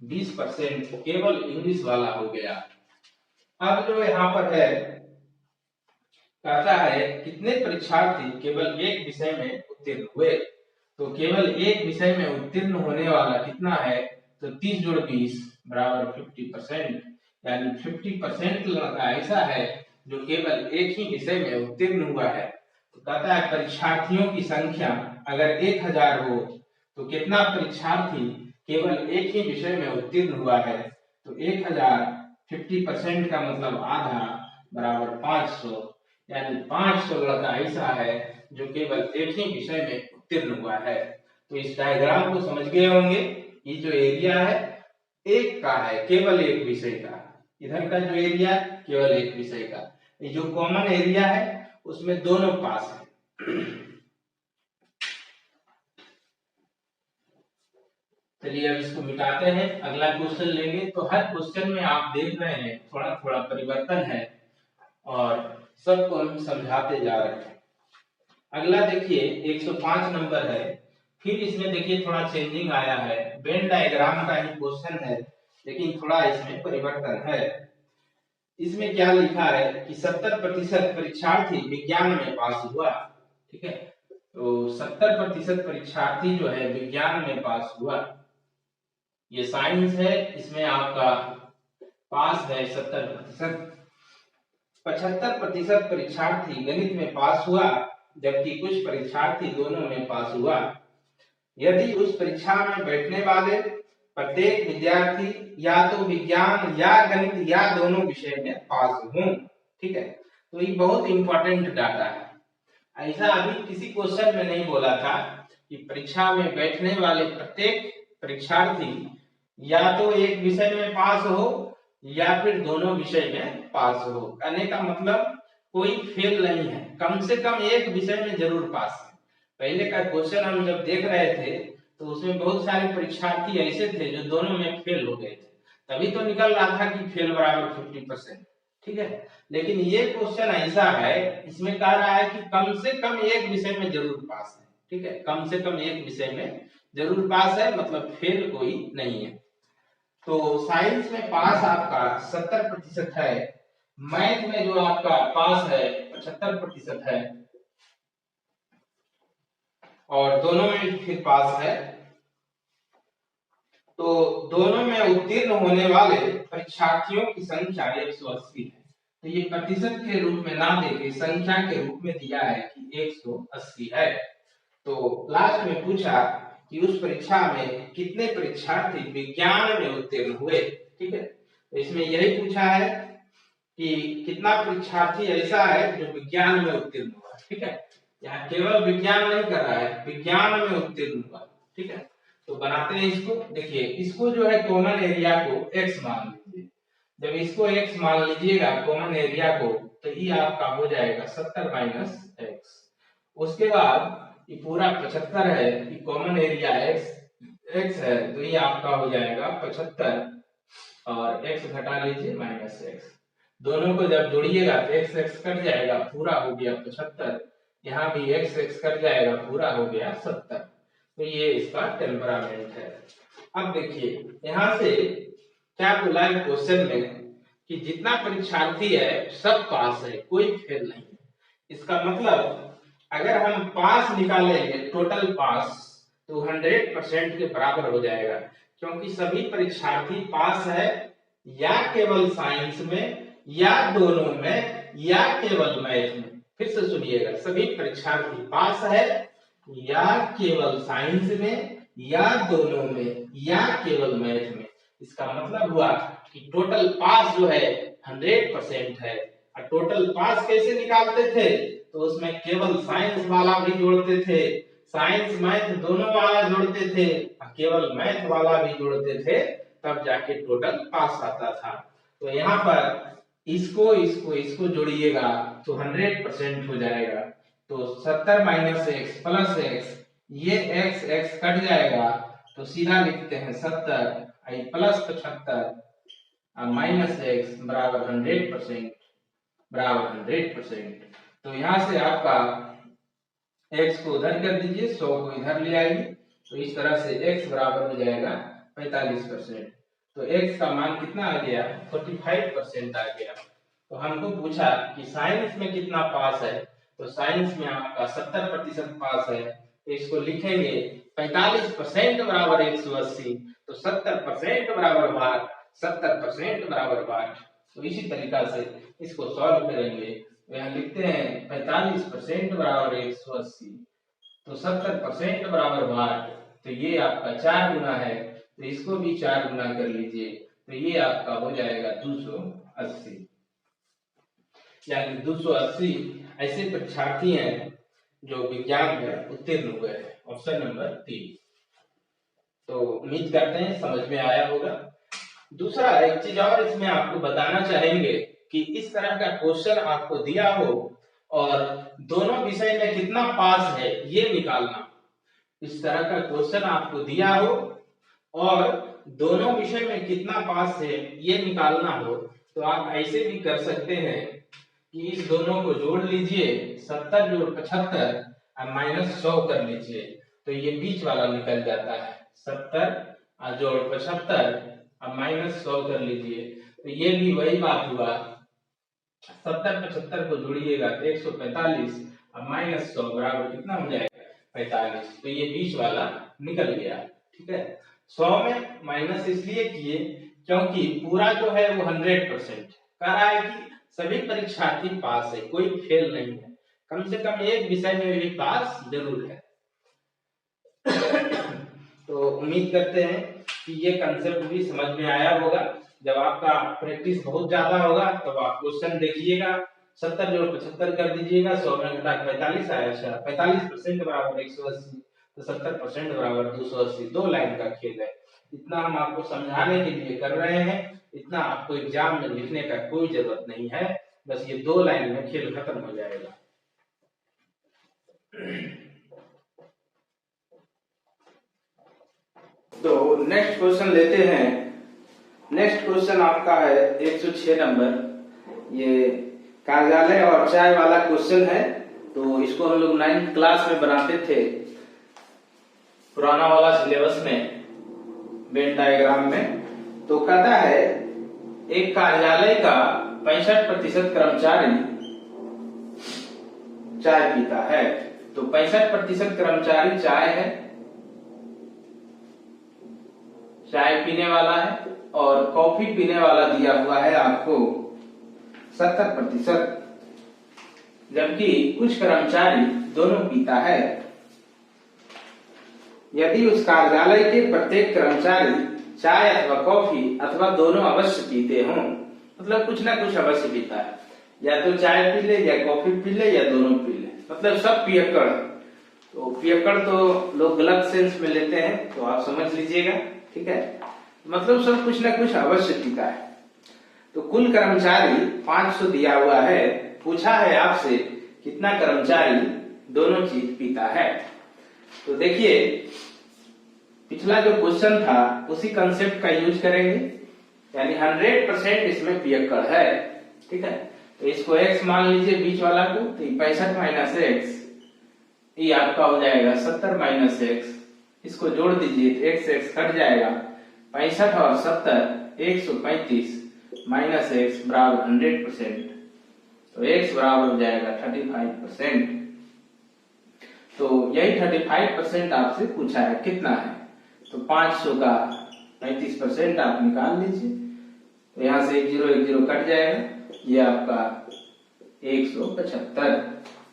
20% केवल इंग्लिश वाला हो गया। अब जो यहाँ पर है, कहता है कितने परीक्षार्थी केवल एक विषय में उत्तीर्ण हुए। तो केवल एक विषय में उत्तीर्ण होने वाला कितना है, तो 30 जोड़ 20 बराबर 50%, यानी 50% लड़का ऐसा है जो केवल एक ही विषय में उत्तीर्ण हुआ है। तो कहता है परीक्षार्थियों की संख्या अगर 1000 हो तो कितना परीक्षार्थी केवल एक ही विषय में उत्तीर्ण हुआ है। तो 1000 50% का मतलब आधा बराबर 500, यानी 500 लड़का ऐसा है जो केवल एक ही विषय में उत्तीर्ण हुआ है। तो इस डायग्राम को समझ गए होंगे। ये जो एरिया है एक का है, केवल एक विषय का। इधर का जो एरिया केवल एक विषय का। ये जो कॉमन एरिया है उसमें दोनों पास है। चलिए अब इसको मिटाते हैं, अगला क्वेश्चन लेंगे। तो हर क्वेश्चन में आप देख रहे हैं थोड़ा थोड़ा परिवर्तन है और सबको हम समझाते जा रहे हैं। अगला देखिए 105 नंबर है। फिर इसमें देखिए थोड़ा चेंजिंग आया है, वेन डायग्राम का ही क्वेश्चन है लेकिन थोड़ा इसमें परिवर्तन है। इसमें क्या लिखा है कि 70% परीक्षार्थी विज्ञान में पास हुआ, ठीक है। तो 70% परीक्षार्थी जो है विज्ञान में पास हुआ। ये साइंस है, इसमें आपका पास है 70%। 75% परीक्षार्थी गणित में पास हुआ, जबकि कुछ परीक्षार्थी दोनों में पास हुआ। यदि उस परीक्षा में बैठने वाले प्रत्येक विद्यार्थी या तो विज्ञान या गणित या दोनों विषय में पास हों, ठीक है। तो ये बहुत इंपॉर्टेंट डाटा है। ऐसा अभी किसी क्वेश्चन में नहीं बोला था कि परीक्षा में बैठने वाले प्रत्येक परीक्षार्थी या तो एक विषय में पास हो या फिर दोनों विषय में पास हो। कहने का मतलब कोई फेल नहीं है, कम से कम एक विषय में जरूर पास है। पहले का क्वेश्चन हम जब देख रहे थे तो उसमें बहुत सारे परीक्षार्थी ऐसे थे जो दोनों में फेल हो गए थे, तभी तो निकल रहा था कि फेल बराबर 50%, ठीक है। लेकिन ये क्वेश्चन ऐसा है, इसमें कह रहा है कि कम से कम एक विषय में जरूर पास है, ठीक है। कम से कम एक विषय में जरूर पास है, मतलब फेल कोई नहीं है। तो साइंस में पास आपका 70% है, मैथ में जो आपका पास है 75% है, और दोनों में फिर पास है। तो दोनों में उत्तीर्ण होने वाले परीक्षार्थियों की संख्या 180 है। तो ये प्रतिशत के रूप में ना देके संख्या के रूप में दिया है कि 180 है। तो लास्ट में पूछा कि उस परीक्षा में कितने परीक्षार्थी विज्ञान में उत्तीर्ण हुए, ठीक है। तो इसमें यही पूछा है कि कितना परीक्षार्थी ऐसा है जो विज्ञान में उत्तीर्ण हुआ, ठीक है। यहाँ केवल विज्ञान नहीं कर रहा है, विज्ञान में उत्तीर्ण हुआ, ठीक है। तो बनाते हैं इसको। देखिए इसको जो है कॉमन एरिया को x मान लीजिए। जब इसको x मान लीजिएगा कॉमन एरिया को, तो ये आपका हो जाएगा 70 माइनस x। उसके बाद ये पूरा 75 है, ये कॉमन एरिया x है, तो ये आपका हो जाएगा 75 और x घटा लीजिए माइनस x। दोनों को जब जोड़िएगा तो x x कट जाएगा, पूरा हो गया 75। यहाँ भी x x कट जाएगा, पूरा हो गया 70। तो ये इसका टेम्परामेंट है। अब देखिए यहाँ से क्या बोला है क्वेश्चन में कि जितना परीक्षार्थी है सब पास है, कोई फेल नहीं। इसका मतलब अगर हम पास निकालेंगे टोटल पास तो 100% के बराबर हो जाएगा, क्योंकि सभी परीक्षार्थी पास है या केवल साइंस में या दोनों में या केवल मैथ में। फिर से सुनिएगा, सभी परीक्षार्थी पास है या केवल साइंस में या दोनों में या केवल मैथ में। इसका मतलब हुआ कि टोटल पास जो है 100% है। और टोटल पास कैसे निकालते थे, तो उसमें केवल साइंस वाला भी जोड़ते थे, साइंस मैथ दोनों वाला जोड़ते थे, केवल मैथ वाला भी जोड़ते थे, तब जाके टोटल पास आता था। तो यहाँ पर इसको इसको इसको जोड़िएगा तो 100% हो जाएगा। तो 70 माइनस एक्स प्लस एक्स, ये एक्स एक्स कट जाएगा तो सीधा लिखते हैं 70 प्लस 75 माइनस एक्स बराबर 100% बराबर 100%। तो यहाँ से आपका x को उधर कर दीजिए, 100 को इधर ले आइए, तो इस तरह से x बराबर हो जाएगा 45%। तो x का मान कितना आ गया, 45% आ गया। तो हमको पूछा कि साइंस में कितना पास है, तो साइंस में आपका 70% पास है, तो इसको लिखेंगे 45% बराबर 180, तो 70% बराबर 60, 70% बराबर 60। तो इसी तरीका से इसको सॉल्व करेंगे। यहाँ लिखते हैं 45% बराबर 180, तो 70% बराबर 60, तो ये आपका 4 गुना है, तो इसको भी 4 गुना कर लीजिए, तो ये आपका हो जाएगा 280। यानी 280 ऐसे परीक्षार्थी हैं जो विज्ञान में उत्तीर्ण हुए हैं। Option number 3। तो उम्मीद करते हैं समझ में आया होगा। दूसरा एक चीज और इसमें आपको बताना चाहेंगे कि इस तरह का क्वेश्चन आपको दिया हो और दोनों विषय में कितना पास है ये निकालना। इस तरह का क्वेश्चन आपको दिया हो और दोनों विषय में कितना पास है ये निकालना हो, तो आप ऐसे भी कर सकते हैं कि इस दोनों को जोड़ लीजिए, 70 जोड़ 75 और माइनस 100 कर लीजिए, तो ये बीच वाला निकल जाता है। 70 जोड़ 75 और माइनस 100 कर लीजिए, तो ये भी वही बात हुआ। 70 75 को जोड़िएगा तो 145 और माइनस 100 बराबर कितना हो जाएगा, 45। तो ये बीच वाला निकल गया। ठीक है, 100 में माइनस इसलिए किए क्योंकि पूरा जो है वो 100% कह रहा है कि सभी परीक्षार्थी पास है, कोई फेल नहीं है, कम से कम एक विषय में भी पास जरूर है। तो उम्मीद करते हैं कि ये कंसेप्ट भी समझ में आया होगा। जब आपका प्रैक्टिस बहुत ज्यादा होगा तब तो आप क्वेश्चन देखिएगा, 70 जोड़ 75 कर दीजिएगा, 100 में घटा 45 आया। अच्छा, 45% बराबर 180, तो 70% बराबर 280। 2 लाइन का खेल है, इतना हम आपको समझाने के लिए कर रहे हैं, इतना आपको एग्जाम में लिखने का कोई जरूरत नहीं है, बस ये 2 लाइन में खेल खत्म हो जाएगा। तो नेक्स्ट क्वेश्चन लेते हैं। नेक्स्ट क्वेश्चन आपका है 106 नंबर। ये कार्यालय और चाय वाला क्वेश्चन है। तो इसको हम लोग 9th क्लास में बनाते थे, पुराना वाला सिलेबस में, वेन डायग्राम में। तो कहता है एक कार्यालय का 65% कर्मचारी चाय पीता है। तो 65% कर्मचारी चाय है, चाय पीने वाला है, और कॉफी पीने वाला दिया हुआ है आपको 70%, जबकि कुछ कर्मचारी दोनों पीता है। यदि उस कार्यालय के प्रत्येक कर्मचारी चाय अथवा कॉफी अथवा दोनों अवश्य पीते हों, मतलब कुछ ना कुछ अवश्य पीता है, या तो चाय पी ले या कॉफी पी ले या दोनों पी ले, मतलब सब पियक्कड़। तो पियक्कड़ तो लोग गलत सेंस में लेते हैं, तो आप समझ लीजिएगा। ठीक है, मतलब सब कुछ ना कुछ अवश्य पीता है। तो कुल कर्मचारी 500 दिया हुआ है, पूछा है आपसे कितना कर्मचारी दोनों चीज पीता है। तो देखिए पिछला जो क्वेश्चन था उसी कंसेप्ट का यूज करेंगे, यानी 100% इसमें पियक्कड़ है। ठीक है, तो इसको x मान लीजिए बीच वाला को, तो 65 माइनस एक्स, ये आपका हो जाएगा 70 माइनस एक्स। इसको जोड़ दीजिए तो x x कट जाएगा, 65 और 70 135 माइनस एक्स बराबर 100%, तो x बराबर हो जाएगा 35%। तो यही 35% आपसे पूछा है, कितना है। तो 500 का 35% आप निकाल लीजिए, तो यहाँ से 1 0 कट जाएगा, ये आपका 175,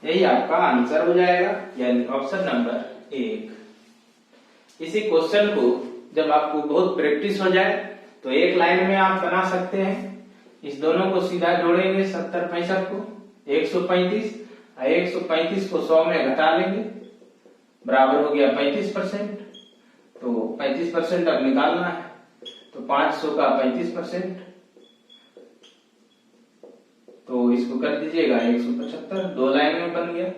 यही आपका आंसर हो जाएगा, यानी ऑप्शन नंबर 1। इसी क्वेश्चन को जब आपको बहुत प्रैक्टिस हो जाए तो एक लाइन में आप बना सकते हैं। इस दोनों को सीधा जोड़ेंगे, 70 65 को 135, 135 को 100 में घटा लेंगे, बराबर हो गया 35%। तो 35% अब निकालना है, तो 500 का 35%, तो इसको कर दीजिएगा 175, 2 लाइन में बन गया।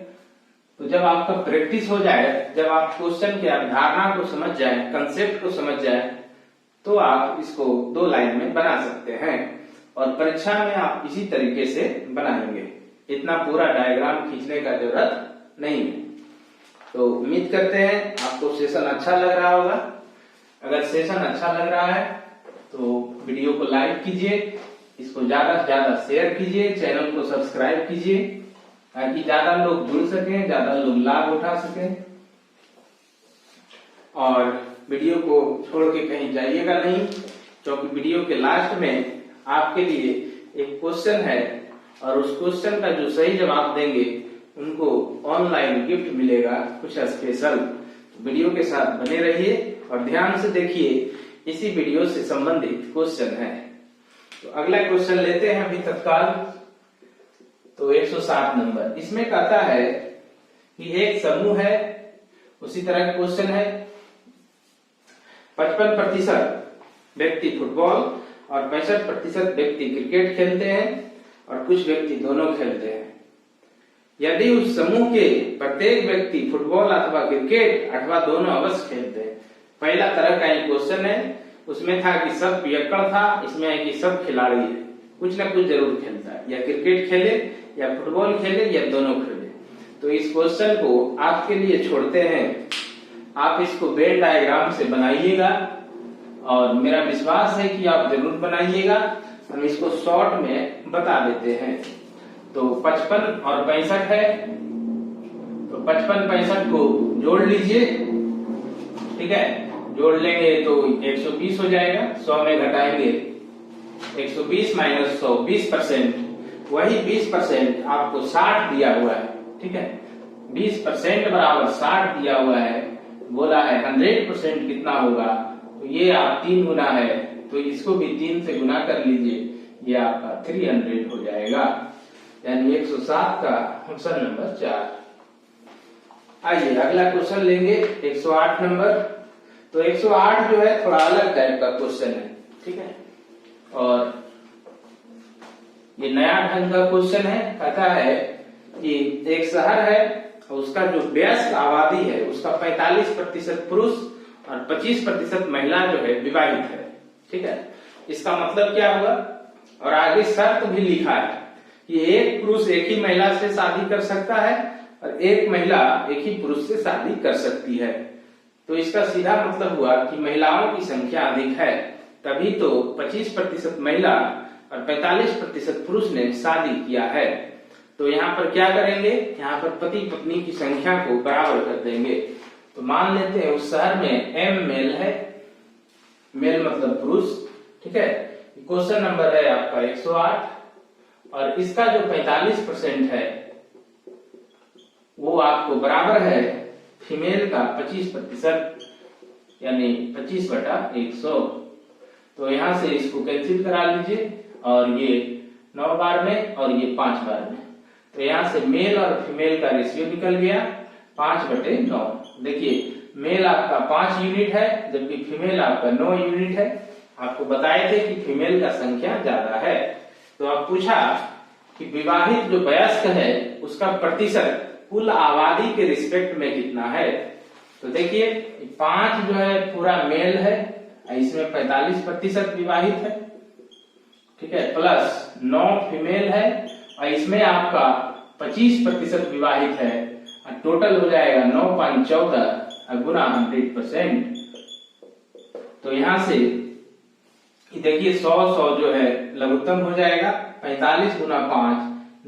तो जब आपका प्रैक्टिस हो जाए, जब आप क्वेश्चन के अवधारणा को समझ जाए, कंसेप्ट को समझ जाए, तो आप इसको 2 लाइन में बना सकते हैं और परीक्षा में आप इसी तरीके से बनाएंगे। इतना पूरा डायग्राम खींचने का जरूरत नहीं है। तो उम्मीद करते हैं आपको सेशन अच्छा लग रहा होगा। अगर सेशन अच्छा लग रहा है तो वीडियो को लाइक कीजिए, इसको ज्यादा से ज्यादा शेयर कीजिए, चैनल को सब्सक्राइब कीजिए, ताकि ज्यादा लोग जुड़ सकें, ज्यादा लोग लाभ उठा सकें। और वीडियो को छोड़ के कहीं जाइएगा नहीं, क्योंकि वीडियो के लास्ट में आपके लिए एक क्वेश्चन है और उस क्वेश्चन का जो सही जवाब देंगे उनको ऑनलाइन गिफ्ट मिलेगा, कुछ स्पेशल। वीडियो के साथ बने रहिए और ध्यान से देखिए, इसी वीडियो से संबंधित क्वेश्चन है। तो अगला क्वेश्चन लेते हैं अभी तत्काल। तो 107 नंबर, इसमें कहता है कि एक समूह है, उसी तरह का क्वेश्चन है, 55% व्यक्ति फुटबॉल और 65% व्यक्ति क्रिकेट खेलते हैं और कुछ व्यक्ति दोनों खेलते हैं। यदि उस समूह के प्रत्येक व्यक्ति फुटबॉल अथवा क्रिकेट अथवा दोनों अवश्य खेलते हैं। पहला तरह का एक क्वेश्चन है, उसमें था कि सब पियक्कड़ था, इसमें है कि सब खिलाड़ी है, कुछ ना कुछ जरूर खेलता है, या क्रिकेट खेले या फुटबॉल खेले या दोनों खेले। तो इस क्वेश्चन को आपके लिए छोड़ते हैं, आप इसको वेन डायग्राम से बनाइएगा और मेरा विश्वास है कि आप जरूर बनाइएगा। हम इसको शॉर्ट में बता देते हैं। तो 55 और 65 है, तो 55-65 को जोड़ लीजिए, ठीक है, जोड़ लेंगे तो 120 हो जाएगा, 100 में घटाएंगे 120 माइनस 100, 20%, वही 20% आपको 60 दिया हुआ है, ठीक है, 20% बराबर 60 दिया हुआ है, बोला है 100% कितना होगा, तो ये आप 3 गुना है, तो इसको भी 3 से गुना कर लीजिए, ये आपका 300 हो जाएगा, यानी 107 का ऑप्शन नंबर 4। आइए अगला क्वेश्चन लेंगे 108 नंबर। तो 108 जो है थोड़ा अलग टाइप का क्वेश्चन है, ठीक है, और ये नया ढंग का क्वेश्चन है। कहता है कि एक शहर है और उसका जो वयस्क आबादी है उसका 45% पुरुष और 25% महिला जो है विवाहित है, ठीक है। इसका मतलब क्या हुआ, और आगे शर्त भी लिखा है कि एक पुरुष एक ही महिला से शादी कर सकता है और एक महिला एक ही पुरुष से शादी कर सकती है। तो इसका सीधा मतलब हुआ कि महिलाओं की संख्या अधिक है, तभी तो 25% महिला और 45% पुरुष ने शादी किया है। तो यहाँ पर क्या करेंगे, यहाँ पर पति पत्नी की संख्या को बराबर कर देंगे। तो मान लेते हैं उस शहर में m मेल है, मेल मतलब पुरुष, ठीक है। क्वेश्चन नंबर है आपका 108 और इसका जो 45% है वो आपको बराबर है फीमेल का 25%, यानी 25/100। तो यहां से इसको कैंसिल करा लीजिए और ये 9 बार में और ये 5 बार में, तो यहां से मेल और फीमेल का रेशियो निकल गया 5/9। देखिए मेल आपका 5 यूनिट है जबकि फीमेल आपका 9 यूनिट है। आपको बताए थे कि फीमेल का संख्या ज्यादा है। तो अब पूछा कि विवाहित जो वयस्क है उसका प्रतिशत कुल आबादी के रिस्पेक्ट में कितना है। तो देखिए 5 जो है पूरा मेल है, इसमें 45% विवाहित है, ठीक है, प्लस 9 फीमेल है और इसमें आपका 25% विवाहित है, टोटल हो जाएगा 9.14 गुना 100%। तो यहां से देखिए 100 जो है लघुत्तम हो जाएगा, 45 गुना 5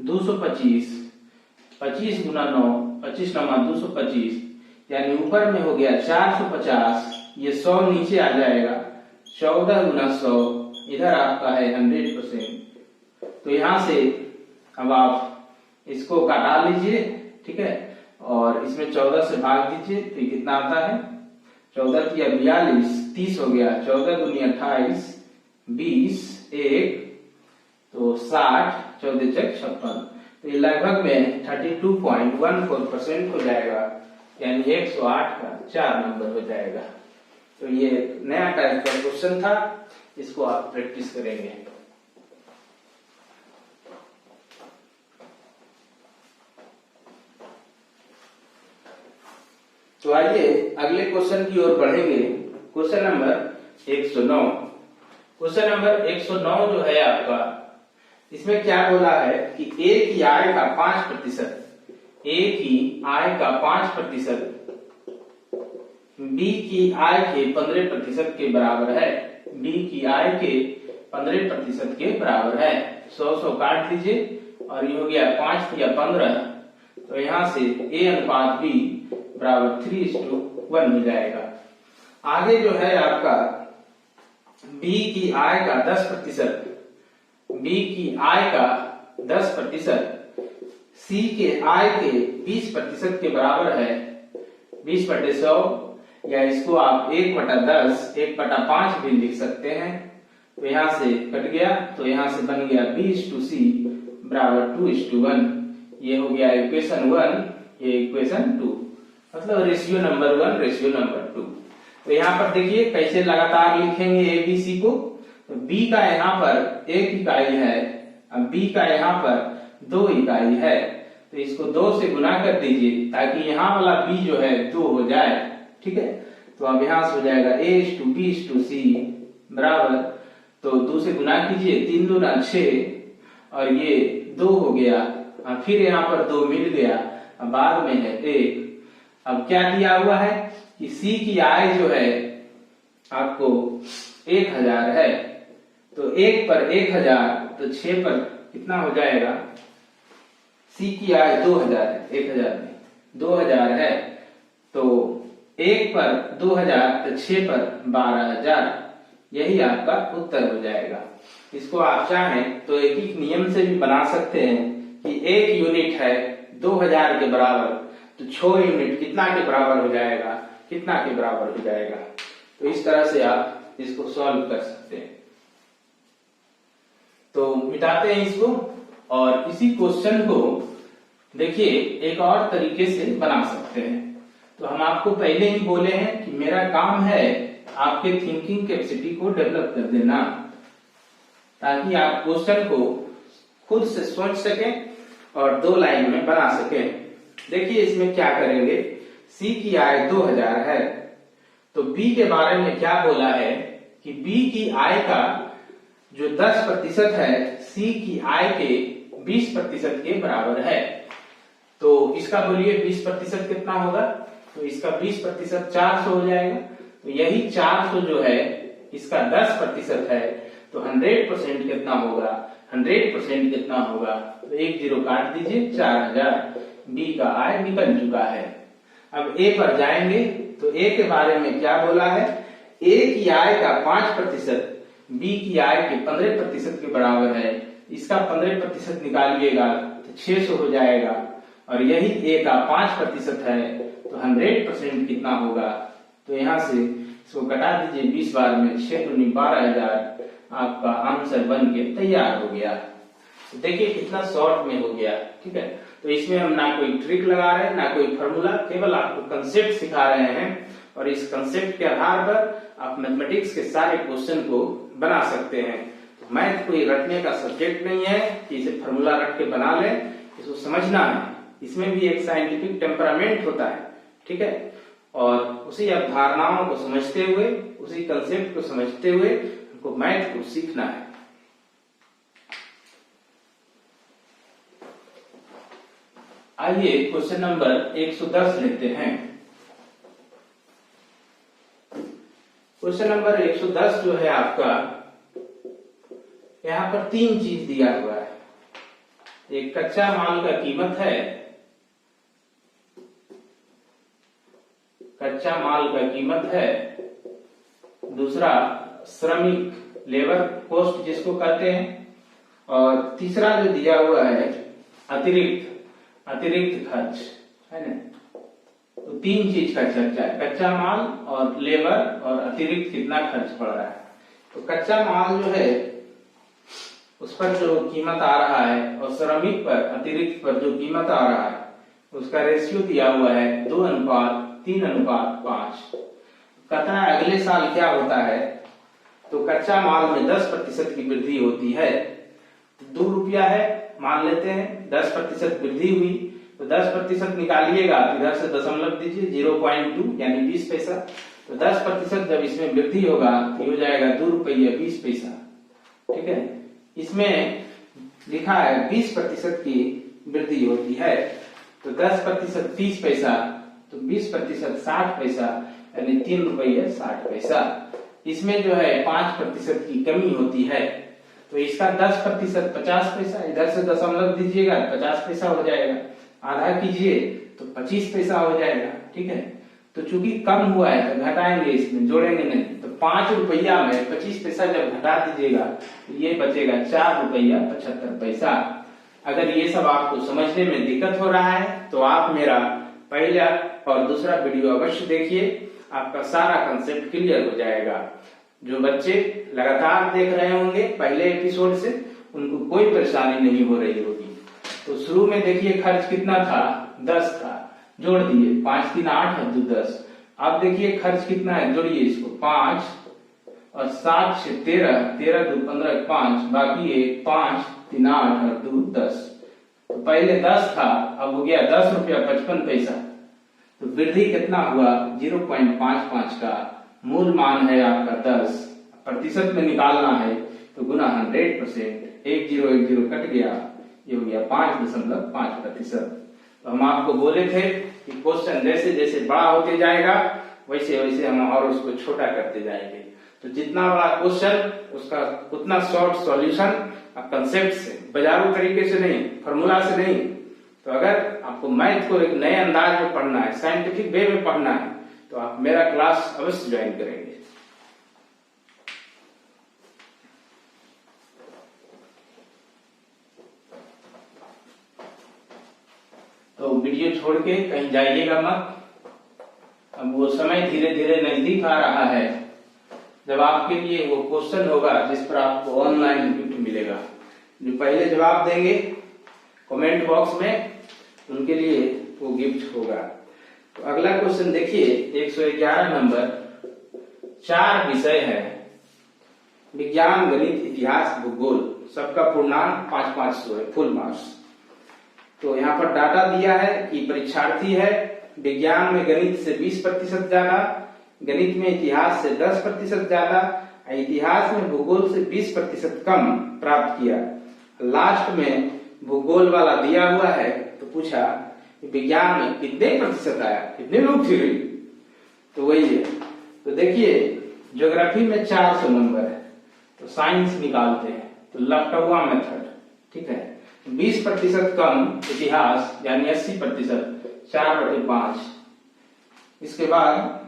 225, 25 गुना 9 25 9 225, यानी ऊपर में हो गया 450, ये 100 नीचे आ जाएगा, 14 गुना 100, इधर आपका है 100%। तो यहां से अब आप इसको काटा लीजिए, ठीक है, और इसमें 14 से भाग दीजिए तो कितना आता है, 14 या 42, 30 हो गया, 14 दूनी 28, 20 1 तो 60, 14 56, तो ये लगभग में 32.14% हो जाएगा, यानी 108 का 4 नंबर हो जाएगा। तो ये नया टाइप का क्वेश्चन था, इसको आप प्रैक्टिस करेंगे। तो आइए अगले क्वेश्चन की ओर बढ़ेंगे। Question number 109। क्वेश्चन नंबर 109 जो है आपका, इसमें क्या बोला है कि ए की आय का 5%, ए की आय का 5% बी की आय के 15% के बराबर है। बी की आय के 15% के बराबर है। 100 काट लीजिए और ये हो गया 5 या 15, तो यहां से ए अनुपात बी बराबर 3:1 मिल जाएगा। आगे जो है आपका बी की आय का 10%, बी की आय का 10% सी के आय के 20% के बराबर है। 20/100, या इसको आप 1/10, 1/5 भी लिख सकते हैं। तो यहां से कट गया, तो यहां से बन गया B/C बराबर 2:1। ये हो गया इक्वेशन 1, ये इक्वेशन 2, मतलब रेशियो नंबर 1 रेशियो नंबर 2। तो यहाँ पर देखिए कैसे लगातार लिखेंगे ए बी सी को। तो बी का यहाँ पर 1 इकाई है, अब बी का यहाँ पर 2 इकाई है, तो इसको 2 से गुना कर दीजिए ताकि यहाँ वाला बी जो है 2 हो जाए। ठीक है, तो अब यहां से हो जाएगा A/B/C बराबर, तो 2 से गुना कीजिए, 3 दूना 6 और ये 2 हो गया, फिर यहाँ पर 2 मिल गया, अब बाद में है 1। अब क्या दिया हुआ है कि सी की आय जो है आपको 1000 है, तो 1 पर 1000, तो 6 पर कितना हो जाएगा। सी की आय 2000 है, 1000 में 2000 है, तो 1 पर 2000, तो 6 पर 12000, यही आपका उत्तर हो जाएगा। इसको आप चाहें तो एक ही नियम से भी बना सकते हैं कि 1 यूनिट है 2000 के बराबर, तो 6 यूनिट कितना के बराबर हो जाएगा, कितना के बराबर हो जाएगा। तो इस तरह से आप इसको सॉल्व कर सकते हैं। तो मिटाते हैं इसको, और इसी क्वेश्चन को देखिए एक और तरीके से बना सकते हैं। तो हम आपको पहले ही बोले हैं कि मेरा काम है आपके थिंकिंग कैपेसिटी को डेवलप कर देना, ताकि आप क्वेश्चन को खुद से सोच सकें और 2 लाइन में बना सकें। देखिए इसमें क्या करेंगे, सी की आय 2000 है, तो बी के बारे में क्या बोला है कि बी की आय का जो 10% है सी की आय के 20% के बराबर है। तो इसका बोलिए 20% कितना होगा, तो इसका 20% 400 हो जाएगा। तो यही 400 जो है इसका 10% है, तो 100% कितना होगा, 100% कितना होगा, तो 1 0 काट दीजिए, 4000 बी का आय निकल चुका है। अब ए पर जाएंगे, तो ए के बारे में क्या बोला है, ए की आय का 5% बी की आय के 15% के बराबर है। इसका 15% निकालिएगा तो 600 हो जाएगा, और यही ए का 5% है, तो 100% कितना होगा। तो यहां से इसको घटा दीजिए 20 बार में, 6 दूनी 12000, आपका आंसर बन के तैयार हो गया। तो देखिए कितना शॉर्ट में हो गया। ठीक है, तो इसमें हम ना कोई ट्रिक लगा रहे हैं, ना कोई फॉर्मूला, केवल आपको कंसेप्ट सिखा रहे हैं, और इस कंसेप्ट के आधार पर आप मैथमेटिक्स के सारे क्वेश्चन को बना सकते हैं। तो मैथ कोई रटने का सब्जेक्ट नहीं है कि इसे फॉर्मूला रट के बना लें, इसको समझना है। इसमें भी एक साइंटिफिक टेम्परामेंट होता है। ठीक है, और उसी अवधारणाओं को समझते हुए, उसी कंसेप्ट को समझते हुए हमको मैथ को सीखना है। आइए क्वेश्चन नंबर 110 लेते हैं। क्वेश्चन नंबर 110 जो है आपका, यहाँ पर 3 चीज दिया हुआ है। एक कच्चा माल का कीमत है, कच्चा माल का कीमत है, दूसरा श्रमिक लेबर कॉस्ट जिसको कहते हैं, और तीसरा जो दिया हुआ है अतिरिक्त खर्च है ना। तो 3 चीज का चर्चा है, कच्चा माल और लेबर और अतिरिक्त कितना खर्च पड़ रहा है। तो कच्चा माल जो है उस पर जो कीमत आ रहा है और श्रमिक पर अतिरिक्त पर जो कीमत आ रहा है उसका रेशियो दिया हुआ है 2:3:5। कहता है अगले साल क्या होता है, तो कच्चा माल में 10% की वृद्धि होती है। तो 2 रुपया है मान लेते हैं, 10% वृद्धि हुई तो 10% निकालिएगा, इधर से दशमलव दीजिए 0.2 यानी 20 पैसा। तो 10% जब इसमें वृद्धि होगा तो हो जाएगा 2 रुपये 20 पैसा। ठीक है, इसमें लिखा है 20% की वृद्धि होती है, तो 10% 30 पैसा, तो 20% 60 पैसा यानी 3 रुपये 60 पैसा। इसमें जो है 5% की कमी होती है, तो इसका 10% 50 पैसा, इधर से दशमलव दीजिएगा 50 पैसा हो जाएगा, आधा कीजिए तो 25 पैसा हो जाएगा। ठीक है, तो चूंकि कम हुआ है तो घटाएंगे, इसमें जोड़ेंगे नहीं, तो 5 रुपया में 25 पैसा जब घटा दीजिएगा तो ये बचेगा 4 रुपया 75 पैसा। अगर ये सब आपको समझने में दिक्कत हो रहा है तो आप मेरा पहला और दूसरा वीडियो अवश्य देखिए, आपका सारा कंसेप्ट क्लियर हो जाएगा। जो बच्चे लगातार देख रहे होंगे पहले एपिसोड से, उनको कोई परेशानी नहीं हो रही होगी। तो शुरू में देखिए खर्च कितना था, 10 था, जोड़ दिए 5 3 8 और 2 10। अब देखिए खर्च कितना है, जोड़िए इसको 5 और 7 6 13, 13 2 15 5, बाकी है 5 3 8 और 2 10। तो पहले 10 था, अब हो गया 10 रुपया 55 पैसा। तो वृद्धि कितना हुआ, 0.55 का मूल मान है आपका 10, प्रतिशत में निकालना है तो गुना 100%, 10 कट गया, ये हो गया 5.5%। तो हम आपको बोले थे कि क्वेश्चन जैसे जैसे बड़ा होते जाएगा वैसे वैसे हम और उसको छोटा करते जाएंगे। तो जितना बड़ा क्वेश्चन उसका उतना शॉर्ट सॉल्यूशन कंसेप्ट से, बाजारू तरीके से नहीं, फॉर्मूला से नहीं। तो अगर आपको मैथ को एक नए अंदाज में पढ़ना है, साइंटिफिक वे में पढ़ना है, तो आप मेरा क्लास अवश्य ज्वाइन करेंगे। तो वीडियो छोड़ के कहीं जाइएगा मत। अब वो समय धीरे धीरे नजदीक आ रहा है जब आपके लिए वो क्वेश्चन होगा जिस पर आपको ऑनलाइन गिफ्ट मिलेगा। जो पहले जवाब देंगे कमेंट बॉक्स में, उनके लिए वो गिफ्ट होगा। तो अगला क्वेश्चन देखिए 111 नंबर, 4 विषय है, विज्ञान, गणित, इतिहास, भूगोल, सबका पूर्णांक 500 है, फुल मार्क्स। तो यहाँ पर डाटा दिया है कि परीक्षार्थी है विज्ञान में गणित से 20% ज्यादा, गणित में इतिहास से 10% ज्यादा, इतिहास में भूगोल से 20% कम प्राप्त किया। लास्ट में भूगोल वाला दिया हुआ है तो पूछा विज्ञान में कितने प्रतिशत आया, कितने लोग थे, तो वही है। तो देखिए ज्योग्राफी में 400 नंबर है, तो साइंस निकालते हैं, तो लफ्टुआ मेथड। ठीक है, 20% कम इतिहास यानी 80%, 4/5। इसके बाद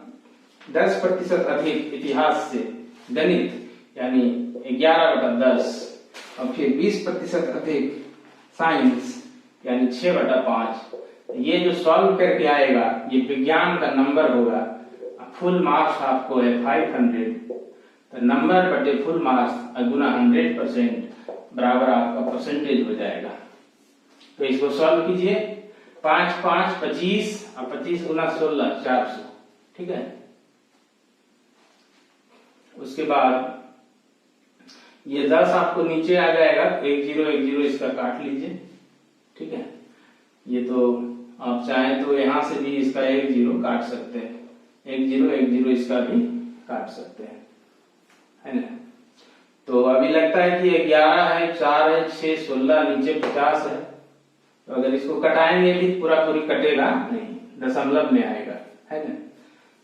10% अधिक इतिहास से गणित यानी 11/10, और फिर 20% अधिक साइंस यानी 6/5। ये जो सॉल्व करके आएगा ये विज्ञान का नंबर होगा। फुल मार्क्स आपको है 500, तो नंबर बटे फुल मार्क्स गुना 100% बराबर आपका परसेंटेज हो जाएगा। तो इसको सॉल्व कीजिए, 5 5 25 और 25 गुना 16 400। ठीक है, उसके बाद ये 10 आपको नीचे आ जाएगा, 1 0 1 0 इसका काट लीजिए। ठीक है, ये तो आप चाहें तो यहां से भी इसका 1 0 काट सकते हैं, 1 0 1 0 इसका भी काट सकते हैं, है ना। तो अभी लगता है कि 11 है, 4 है, 6 16, नीचे 50 है। तो अगर इसको कटाएंगे भी पूरा पूरी कटेगा नहीं, दशमलव में आएगा, है ना।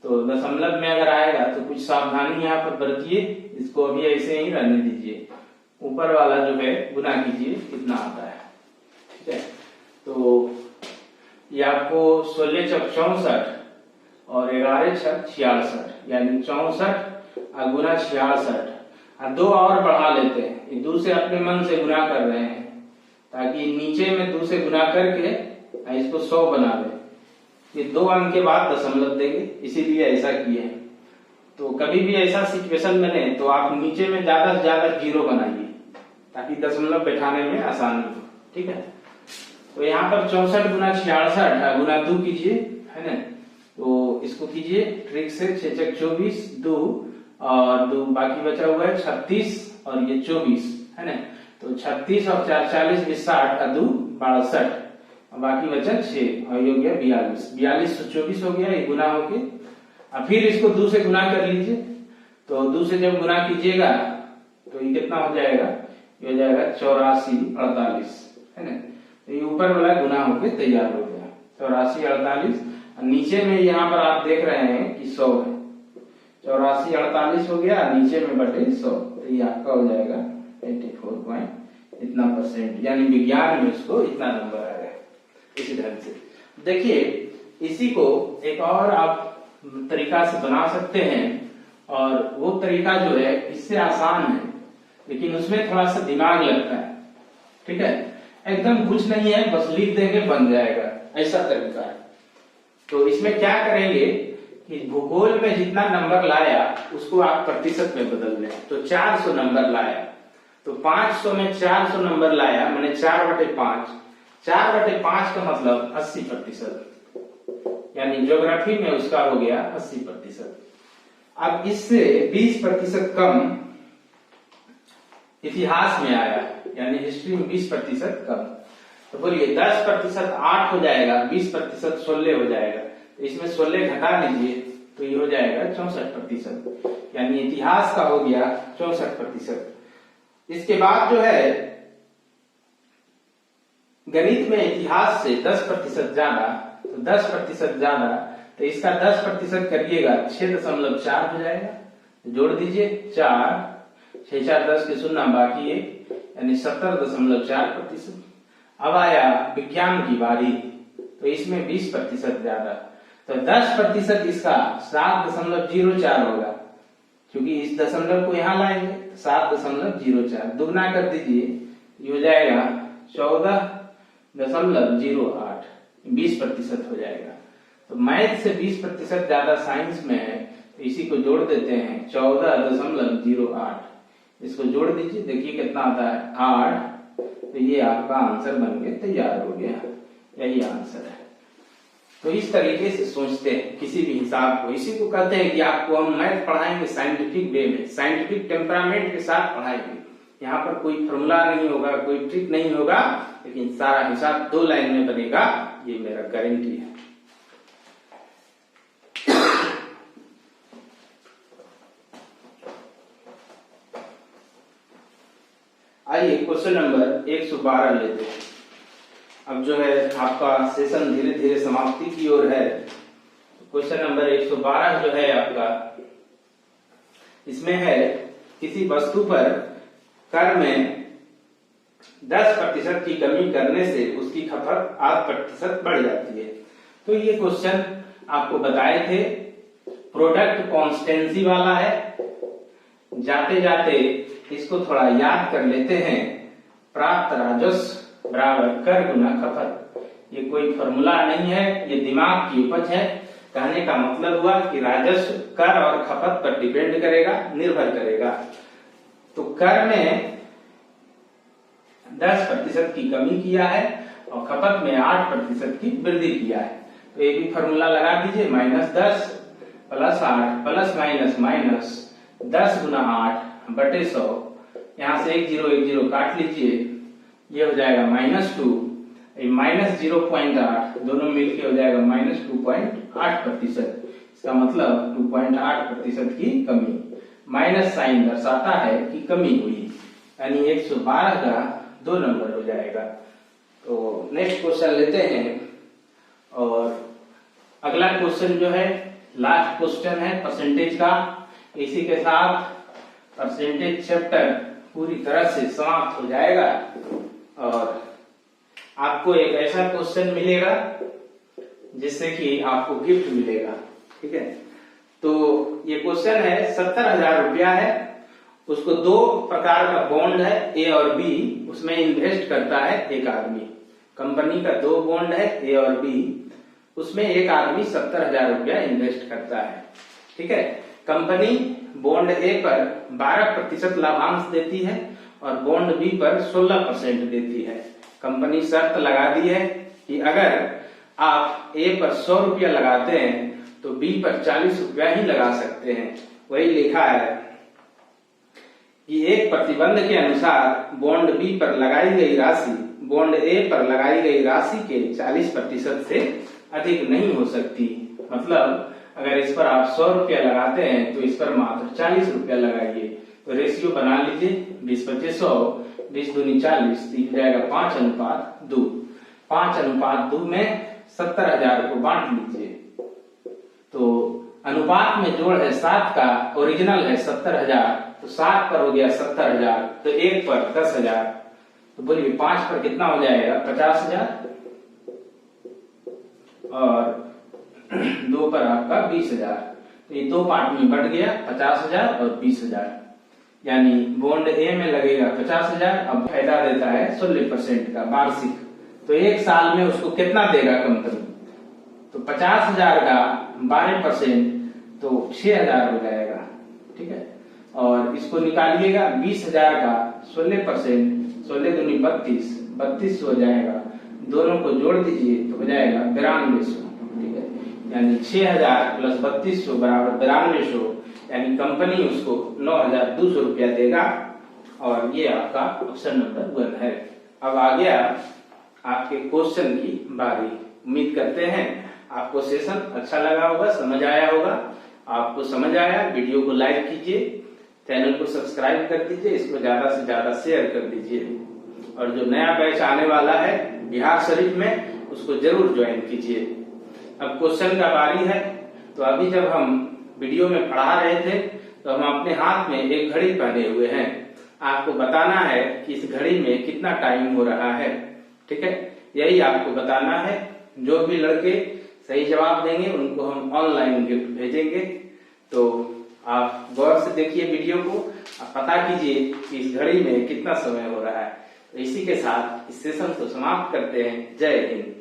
तो दशमलव में अगर आएगा तो कुछ सावधानी यहाँ पर बरतिए, इसको अभी ऐसे ही रहने दीजिए, ऊपर वाला जो है गुना कीजिए कितना आता है। ठीक है, तो ये आपको 16 चौक 64 और 11 छक 66 यानी 64 गुना 66, 2 और बढ़ा लेते हैं, ये 2 से अपने मन से गुना कर रहे हैं ताकि नीचे में 2 से गुना करके इसको 100 बना दें। ये 2 अंक के बाद दशमलव देंगे, इसीलिए ऐसा किए हैं। तो कभी भी ऐसा सिचुएशन बने तो आप नीचे में ज्यादा से ज्यादा 0 बनाइए ताकि दशमलव बैठाने में आसानी हो। ठीक है, तो यहाँ पर 64 गुना 66 गुना 2 कीजिए, है ना, तो इसको कीजिए ट्रिक से। 6 छक 24, 2 और 2 बाकी बचा हुआ है 36 और ये 24, है ना, तो 36 और 4 40 20 60 और 2 62 और बाकी बचा 6 और ये हो गया 42। 42 तो 24 हो गया, ये गुना होके। अब फिर इसको 2 से गुना कर लीजिए, तो 2 से जब गुना कीजिएगा तो ये कितना हो जाएगा, ये हो जाएगा 84 48, है ना, तो ये ऊपर वाला गुना होके तैयार हो गया 84 48। नीचे में यहाँ पर आप देख रहे हैं कि 100 है, 84 48 हो गया, नीचे में बटे 100, तो ये आपका हो जाएगा 84 इतना %, यानी विज्ञान में उसको इतना नंबर आएगा। इसी ढंग से देखिए, इसी को एक और आप तरीका से बना सकते हैं, और वो तरीका जो है इससे आसान है, लेकिन उसमें थोड़ा सा दिमाग लगता है। ठीक है, एकदम कुछ नहीं है, बस लिख देंगे बन जाएगा, ऐसा तरीका है। तो इसमें क्या करेंगे कि भूगोल में जितना नंबर लाया उसको आप प्रतिशत में बदल दें। तो 400 नंबर लाया, तो 500 में 400 नंबर लाया, मैंने 4/5, 4/5 का मतलब 80%, यानी ज्योग्राफी में उसका हो गया 80%। अब इससे 20% कम इतिहास में आया, यानी हिस्ट्री में 20% कम। तो बोलिए 10% 8 हो जाएगा, 20% 16 हो जाएगा, तो इसमें 16 घटा लीजिए तो ये हो जाएगा 64%, यानी इतिहास का हो गया 64%। इसके बाद जो है गणित में इतिहास से 10% ज्यादा, तो 10% ज्यादा, तो इसका 10% करिएगा 6.4 हो जाएगा, जोड़ दीजिए 4 6 4 10 के 0 बाकी 1, यानी 70.4%। अब आया विज्ञान की बारी, तो इसमें 20% ज्यादा, तो 10% इसका 7.04 होगा, क्योंकि इस दशमलव को यहां लाएंगे 7.04, दुगना कर दीजिए, ये हो जाएगा 14.08, 20% हो जाएगा। तो मैथ से 20% ज्यादा साइंस में है, तो इसी को जोड़ देते हैं 14.08, इसको जोड़ दीजिए, देखिए कितना आता है 8, तो ये आपका आंसर बन के तैयार हो गया, यही आंसर है। तो इस तरीके से सोचते हैं किसी भी हिसाब को, इसी को कहते हैं कि आपको हम मैथ पढ़ाएंगे साइंटिफिक वे में, साइंटिफिक टेम्परामेंट के साथ पढ़ाएंगे। यहाँ पर कोई फॉर्मूला नहीं होगा, कोई ट्रिक नहीं होगा, लेकिन सारा हिसाब 2 लाइन में बनेगा, ये मेरा गारंटी है। आइए क्वेश्चन नंबर 112 लेते हैं। अब जो है आपका सेशन धीरे धीरे समाप्ति की ओर है। क्वेश्चन नंबर 112 जो है आपका, इसमें है किसी वस्तु पर कर में 10% की कमी करने से उसकी खपत 8% बढ़ जाती है। तो ये क्वेश्चन आपको बताए थे, प्रोडक्ट कॉन्स्टेंसी वाला है। जाते जाते इसको थोड़ा याद कर लेते हैं। प्राप्त राजस्व बराबर कर गुना खपत, ये कोई फॉर्मूला नहीं है, ये दिमाग की उपज है। कहने का मतलब हुआ कि राजस्व कर और खपत पर डिपेंड करेगा, निर्भर करेगा। तो कर में 10% की कमी किया है और खपत में 8% की वृद्धि किया है। तो ये भी फॉर्मूला लगा दीजिए, -10 + 8 प्लस माइनस माइनस 10 गुना 8 बटे 100, यहाँ से 1 0 काट लीजिए, ये हो जाएगा -2, -0.8 दोनों मिलके हो जाएगा -2.8%। इसका मतलब 2.8% की कमी, माइनस साइन दर्शाता है कि कमी हुई, यानी 112 का 2 नंबर हो जाएगा। तो नेक्स्ट क्वेश्चन लेते हैं, और अगला क्वेश्चन जो है लास्ट क्वेश्चन है परसेंटेज का। इसी के साथ परसेंटेज चैप्टर पूरी तरह से समाप्त हो जाएगा और आपको एक ऐसा क्वेश्चन मिलेगा जिससे कि आपको गिफ्ट मिलेगा। ठीक है, तो ये क्वेश्चन है 70,000 रुपया है, उसको 2 प्रकार का बॉन्ड है, ए और बी, उसमें इन्वेस्ट करता है एक आदमी। कंपनी का 2 बॉन्ड है, ए और बी, उसमें एक आदमी 70,000 रुपया इन्वेस्ट करता है। ठीक है, कंपनी बॉन्ड ए पर 12% लाभांश देती है और बॉन्ड बी पर 16% देती है। कंपनी शर्त लगा दी है कि अगर आप ए पर 100 रुपया लगाते हैं तो बी पर 40 रुपया ही लगा सकते हैं। वही लिखा है कि एक प्रतिबंध के अनुसार बॉन्ड बी पर लगाई गई राशि बॉन्ड ए पर लगाई गई राशि के 40% से अधिक नहीं हो सकती। मतलब अगर इस पर आप 100 रुपया लगाते हैं तो इस पर मात्र 40 रुपया लगाइए। तो रेशियो बना लीजिए 20/100, 20 दूनी 40, तो जाएगा 5:2। 5:2 में 70,000 को बांट लीजिए। तो अनुपात में जोड़ है 7 का, ओरिजिनल है 70,000, तो 7 पर हो गया 70,000, तो 1 पर 10,000। तो बोलिए 5 पर कितना हो जाएगा? 50,000 और 2 पर आपका 20,000। तो ये 2 पार्ट में बढ़ गया 50,000 और 20,000। यानी बॉन्ड ए में लगेगा 50,000, अब फायदा देता है 16% का वार्षिक। तो 1 साल में उसको कितना देगा कंपनी? तो 50,000 का 12% तो 6,000 हो जाएगा। ठीक है, और इसको निकालिएगा 20,000 का 16%, 16 दूनी 32, 32 हो जाएगा। दोनों को जोड़ दीजिए तो हो जाएगा 9200। ठीक है, यानी 6,000 प्लस 3200 बराबर 9200, यानी कंपनी उसको 9,200 रुपया देगा। और ये आपका ऑप्शन नंबर 1 है। अब आ गया आपके क्वेश्चन की बारी। उम्मीद करते हैं आपको सेशन अच्छा लगा होगा, समझ आया होगा। आपको समझ आया, वीडियो को लाइक कीजिए, चैनल को सब्सक्राइब कर दीजिए, इसको ज्यादा से ज्यादा शेयर कर दीजिए। और जो नया बैच आने वाला है बिहार शरीफ में, उसको जरूर ज्वाइन कीजिए। अब क्वेश्चन का बारी है। तो अभी जब हम वीडियो में पढ़ा रहे थे तो हम अपने हाथ में एक घड़ी पहने हुए हैं। आपको बताना है कि इस घड़ी में कितना टाइम हो रहा है। ठीक है, यही आपको बताना है। जो भी लड़के सही जवाब देंगे उनको हम ऑनलाइन गिफ्ट भेजेंगे। तो आप गौर से देखिए वीडियो को, आप पता कीजिए कि इस घड़ी में कितना समय हो रहा है। तो इसी के साथ इस सेशन को समाप्त करते हैं। जय हिंद।